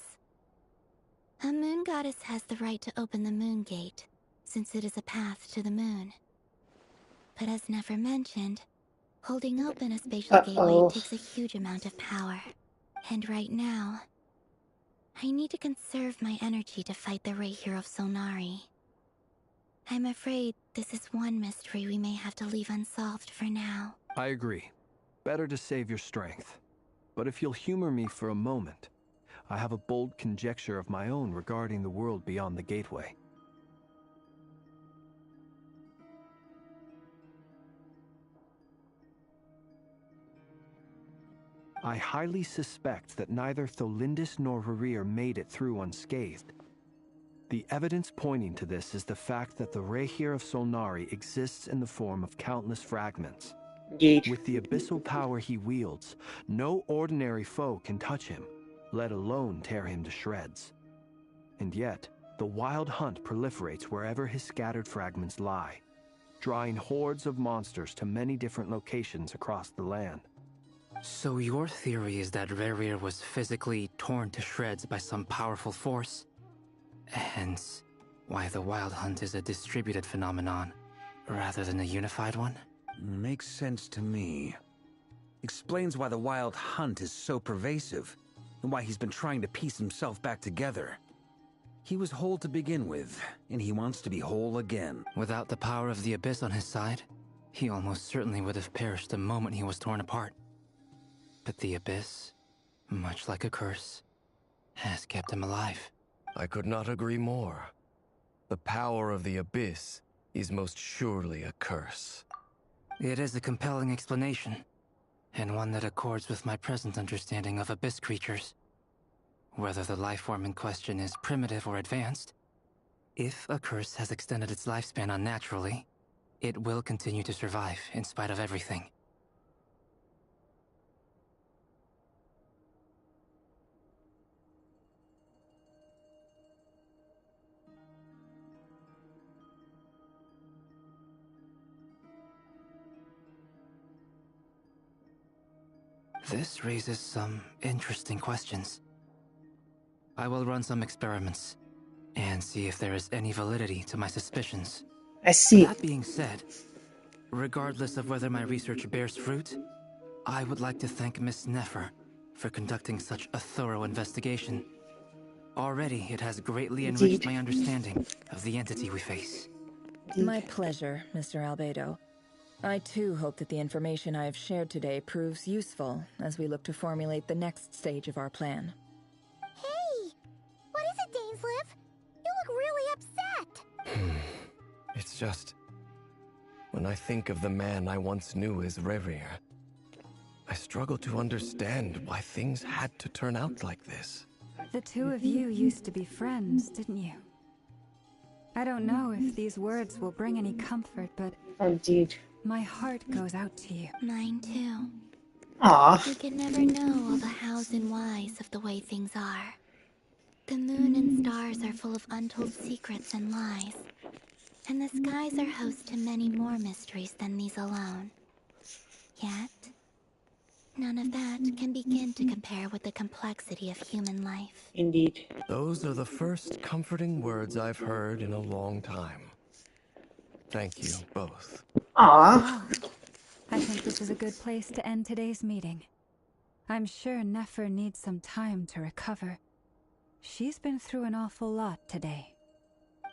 A moon goddess has the right to open the Moon Gate, since it is a path to the moon. But as Nefer mentioned, holding open a spatial gateway takes a huge amount of power. And right now, I need to conserve my energy to fight the Rerir of Solnari. I'm afraid this is one mystery we may have to leave unsolved for now. I agree. Better to save your strength. But if you'll humor me for a moment, I have a bold conjecture of my own regarding the world beyond the gateway. I highly suspect that neither Tholindis nor Rerir made it through unscathed. The evidence pointing to this is the fact that the Rerir of Solnari exists in the form of countless fragments. Indeed. With the abyssal power he wields, no ordinary foe can touch him, let alone tear him to shreds. And yet, the wild hunt proliferates wherever his scattered fragments lie, drawing hordes of monsters to many different locations across the land. So your theory is that Rerir was physically torn to shreds by some powerful force? Hence, why the Wild Hunt is a distributed phenomenon, rather than a unified one? Makes sense to me. Explains why the Wild Hunt is so pervasive, and why he's been trying to piece himself back together. He was whole to begin with, and he wants to be whole again. Without the power of the Abyss on his side, he almost certainly would have perished the moment he was torn apart. But the Abyss, much like a curse, has kept him alive. I could not agree more. The power of the Abyss is most surely a curse. It is a compelling explanation, and one that accords with my present understanding of Abyss creatures. Whether the life form in question is primitive or advanced, if a curse has extended its lifespan unnaturally, it will continue to survive in spite of everything. This raises some interesting questions. I will run some experiments and see if there is any validity to my suspicions. I see. That being said, regardless of whether my research bears fruit, I would like to thank Miss Nefer for conducting such a thorough investigation. Already, it has greatly enriched my understanding of the entity we face. My pleasure, Mr. Albedo. I too hope that the information I have shared today proves useful as we look to formulate the next stage of our plan. Hey! What is it, Dainsleif? You look really upset! It's just... when I think of the man I once knew as Rerir, I struggle to understand why things had to turn out like this. The two of you used to be friends, didn't you? I don't know if these words will bring any comfort, but... Indeed. My heart goes out to you. Mine too. Aww. You can never know all the hows and whys of the way things are. The moon and stars are full of untold secrets and lies. And the skies are host to many more mysteries than these alone. Yet, none of that can begin to compare with the complexity of human life. Indeed. Those are the first comforting words I've heard in a long time. Thank you, both. Well, I think this is a good place to end today's meeting. I'm sure Nefer needs some time to recover. She's been through an awful lot today.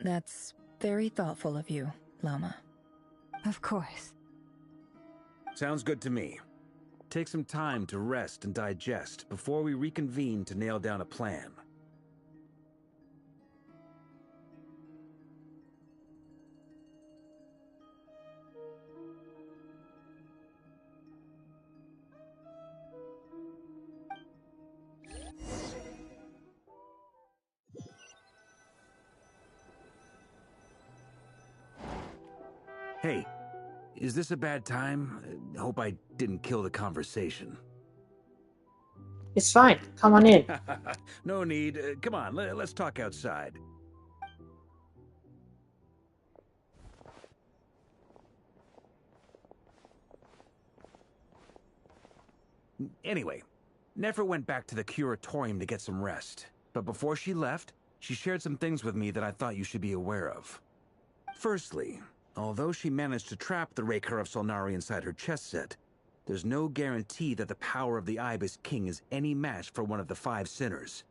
That's very thoughtful of you, Llama. Of course. Sounds good to me. Take some time to rest and digest before we reconvene to nail down a plan. Hey, is this a bad time? Hope I didn't kill the conversation. It's fine. Come on in. No need. Come on, let's talk outside. Anyway, Nefer went back to the curatorium to get some rest. But before she left, she shared some things with me that I thought you should be aware of. Firstly, although she managed to trap the Rerir of Solnari inside her chess set, there's no guarantee that the power of the Ibis King is any match for one of the 5 sinners.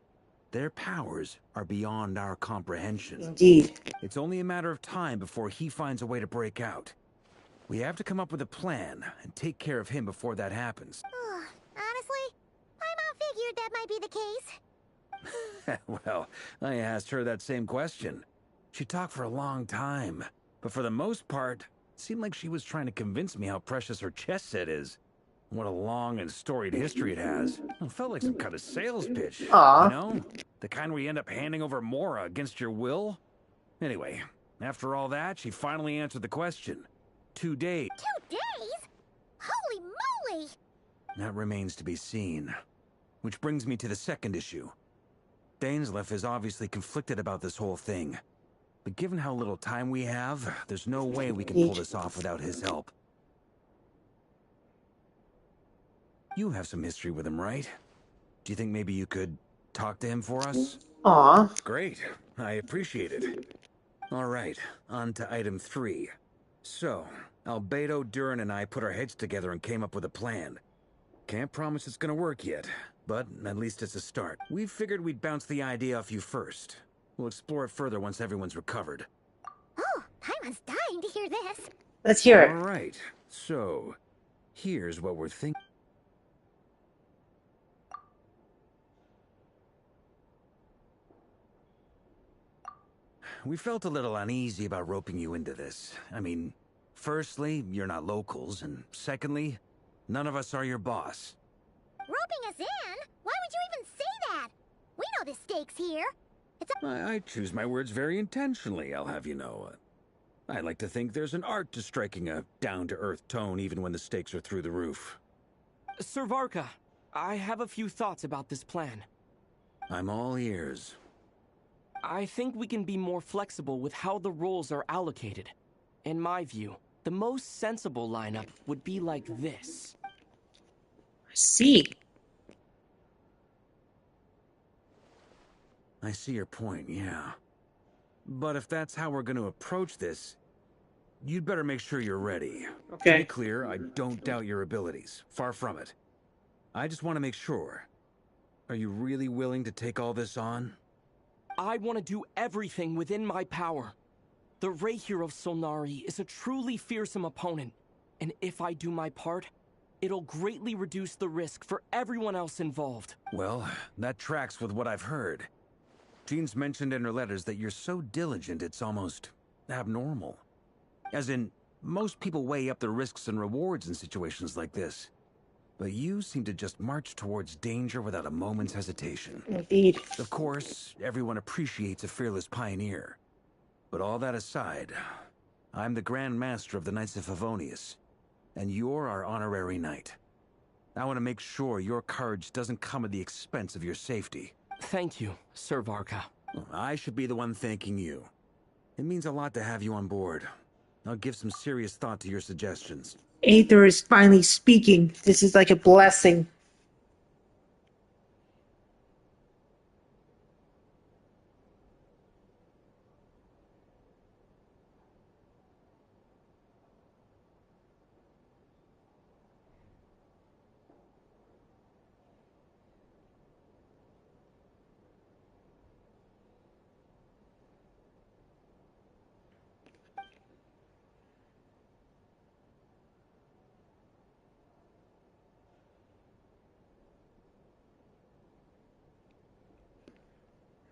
Their powers are beyond our comprehension. Indeed. It's only a matter of time before he finds a way to break out. We have to come up with a plan and take care of him before that happens. Honestly, my mom figured that might be the case. Well, I asked her that same question. She talked for a long time, but for the most part, it seemed like she was trying to convince me how precious her chess set is. What a long and storied history it has. It felt like some kind of sales pitch. Aww. You know? The kind where you end up handing over Mora against your will. Anyway, after all that, she finally answered the question. 2 days. 2 days? Holy moly! That remains to be seen. Which brings me to the second issue. Dainsleif is obviously conflicted about this whole thing. But given how little time we have, there's no way we can pull this off without his help. You have some history with him, right? Do you think maybe you could talk to him for us? Aww. Great. I appreciate it. All right, on to item 3. So, Albedo, Durin, and I put our heads together and came up with a plan. Can't promise it's gonna work yet, but at least it's a start. We figured we'd bounce the idea off you first. We'll explore it further once everyone's recovered. Oh, Paimon's dying to hear this. Let's hear it. All right, so here's what we're thinking. We felt a little uneasy about roping you into this. I mean, firstly, you're not locals, and secondly, none of us are your boss. Roping us in? Why would you even say that? We know the stakes here. It's a I choose my words very intentionally, I'll have you know. I like to think there's an art to striking a down-to-earth tone even when the stakes are through the roof. Sir Varka, I have a few thoughts about this plan. I'm all ears. I think we can be more flexible with how the roles are allocated. In my view, the most sensible lineup would be like this. I see. I see your point, yeah. But if that's how we're going to approach this, you'd better make sure you're ready. Okay. To be clear, I don't doubt your abilities. Far from it. I just want to make sure. Are you really willing to take all this on? I want to do everything within my power. The Rerir of Solnari is a truly fearsome opponent, and if I do my part, it'll greatly reduce the risk for everyone else involved. Well, that tracks with what I've heard. Jean's mentioned in her letters that you're so diligent it's almost abnormal. As in, most people weigh up the risks and rewards in situations like this. But you seem to just march towards danger without a moment's hesitation. Indeed. Of course, everyone appreciates a fearless pioneer. But all that aside, I'm the Grand Master of the Knights of Favonius, and you're our honorary knight. I want to make sure your courage doesn't come at the expense of your safety. Thank you, Sir Varka. I should be the one thanking you. It means a lot to have you on board. I'll give some serious thought to your suggestions. Aether is finally speaking. This is like a blessing.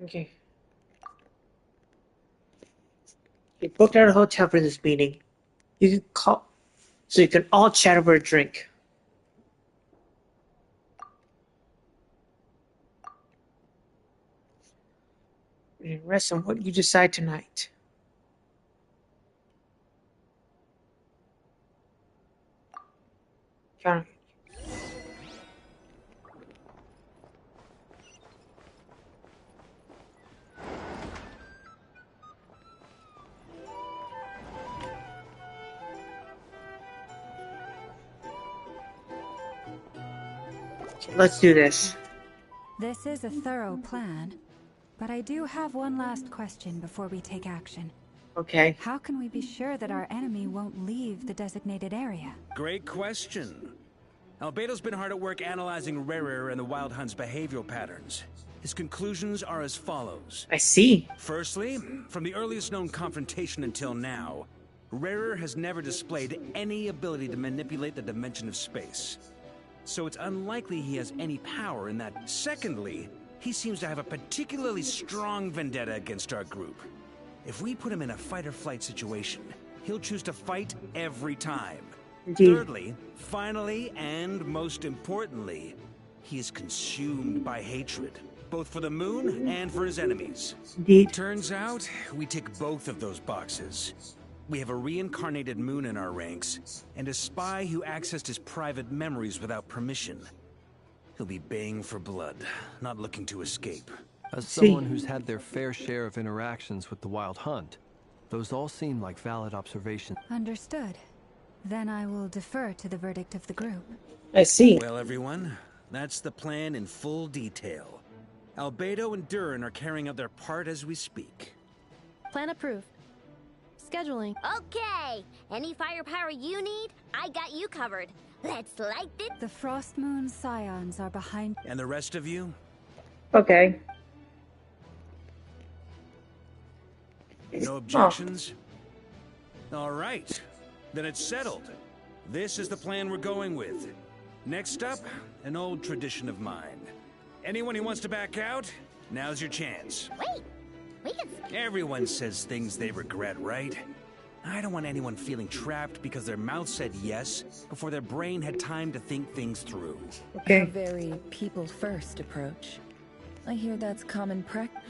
Okay. We booked out a hotel for this meeting. You can call, so you can all chat over a drink. And rest on what you decide tonight. Count. Okay, let's do this. This is a thorough plan, but I do have one last question before we take action. Okay. How can we be sure that our enemy won't leave the designated area? Great question. Albedo's been hard at work analyzing Rerir and the Wild Hunt's behavioral patterns. His conclusions are as follows. I see. Firstly, from the earliest known confrontation until now, Rerir has never displayed any ability to manipulate the dimension of space. So it's unlikely he has any power in that. Secondly, he seems to have a particularly strong vendetta against our group. If we put him in a fight-or-flight situation, he'll choose to fight every time. Indeed. Thirdly, finally, and most importantly, he is consumed by hatred, both for the moon and for his enemies. Indeed. Turns out, we tick both of those boxes. We have a reincarnated moon in our ranks, and a spy who accessed his private memories without permission. He'll be baying for blood, not looking to escape. As someone who's had their fair share of interactions with the Wild Hunt, those all seem like valid observations. Understood. Then I will defer to the verdict of the group. I see. Well, everyone, that's the plan in full detail. Albedo and Durin are carrying out their part as we speak. Plan approved. Scheduling. Okay, any firepower you need, I got you covered. Let's light it. The Frost Moon Scions are behind. And the rest of you? Okay. No objections? All right. Then it's settled. This is the plan we're going with. Next up, an old tradition of mine. Anyone who wants to back out, now's your chance. Wait, we can... Everyone says things they regret, right? I don't want anyone feeling trapped because their mouth said yes before their brain had time to think things through. A very people-first approach. I hear that's common practice.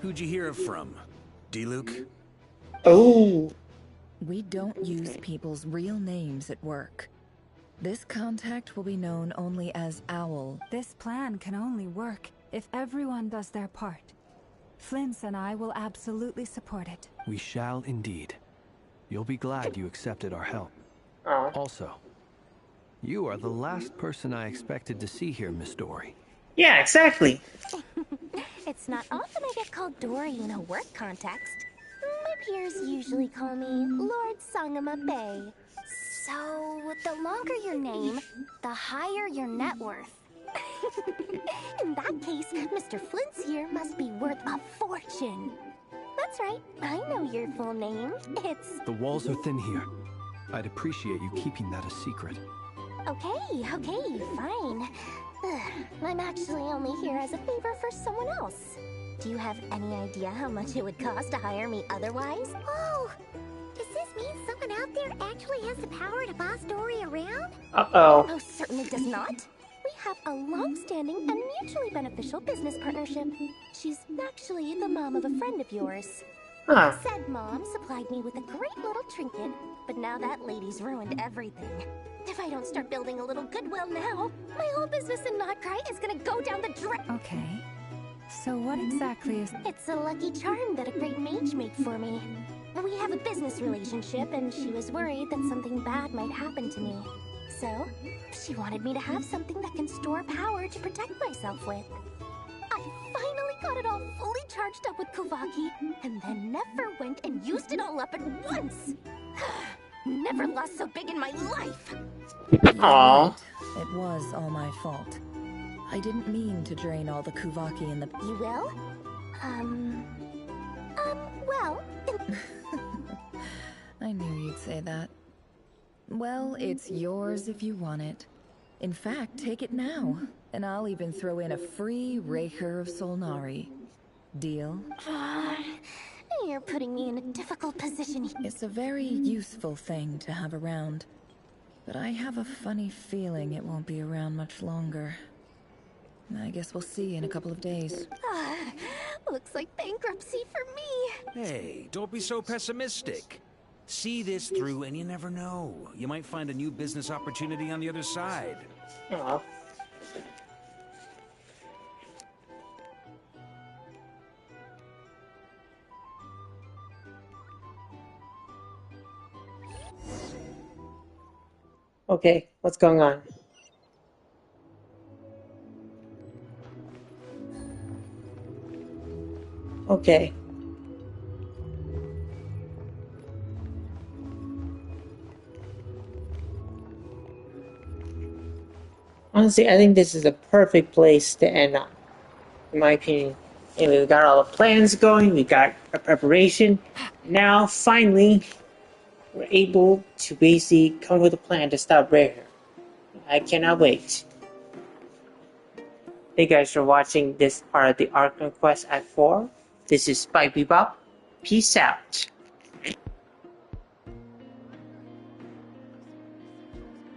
Who'd you hear it from? D-Luke? Oh. We don't use people's real names at work. This contact will be known only as Owl. This plan can only work if everyone does their part. Flint's and I will absolutely support it. We shall indeed. You'll be glad you accepted our help. Also, you are the last person I expected to see here, Miss Dory. Yeah, exactly. It's not often I get called Dory in a work context. My peers usually call me Lord Sangama Bay. So, the longer your name, the higher your net worth. In that case, Mr. Flint's here must be worth a fortune. That's right, I know your full name. It's... The walls are thin here. I'd appreciate you keeping that a secret. Okay, fine. I'm actually only here as a favor for someone else. Do you have any idea how much it would cost to hire me otherwise? Oh! Does this mean someone out there actually has the power to boss Dory around? Uh-oh. Most certainly does not. We have a long-standing and mutually beneficial business partnership. She's actually the mom of a friend of yours. Huh. Said mom supplied me with a great little trinket, but now that lady's ruined everything. If I don't start building a little goodwill now, my whole business in Nod-Krai is gonna go down the drain. Okay. So what exactly is... It's a lucky charm that a great mage made for me. We have a business relationship, and she was worried that something bad might happen to me. So, she wanted me to have something that can store power to protect myself with. I finally got it all fully charged up with Kovaki, and then Nefer went and used it all up at once! Never lost so big in my life! You're right. It was all my fault. I didn't mean to drain all the Kuvaki in the... You will? Well... I knew you'd say that. Well, it's yours if you want it. In fact, take it now, and I'll even throw in a free Rerir of Solnari. Deal? You're putting me in a difficult position. It's a very useful thing to have around, but I have a funny feeling it won't be around much longer. I guess we'll see in a couple of days. Looks like bankruptcy for me. Hey, don't be so pessimistic. See this through and you never know. You might find a new business opportunity on the other side. Aww. Okay, what's going on? Okay. Honestly, I think this is a perfect place to end on, in my opinion. Anyway, we got all the plans going, we got a preparation. Now, finally, we're able to basically come with a plan to stop Rerir. I cannot wait. Thank you guys for watching this part of the Archon Quest Act 4. This is Spike Bebop. Peace out.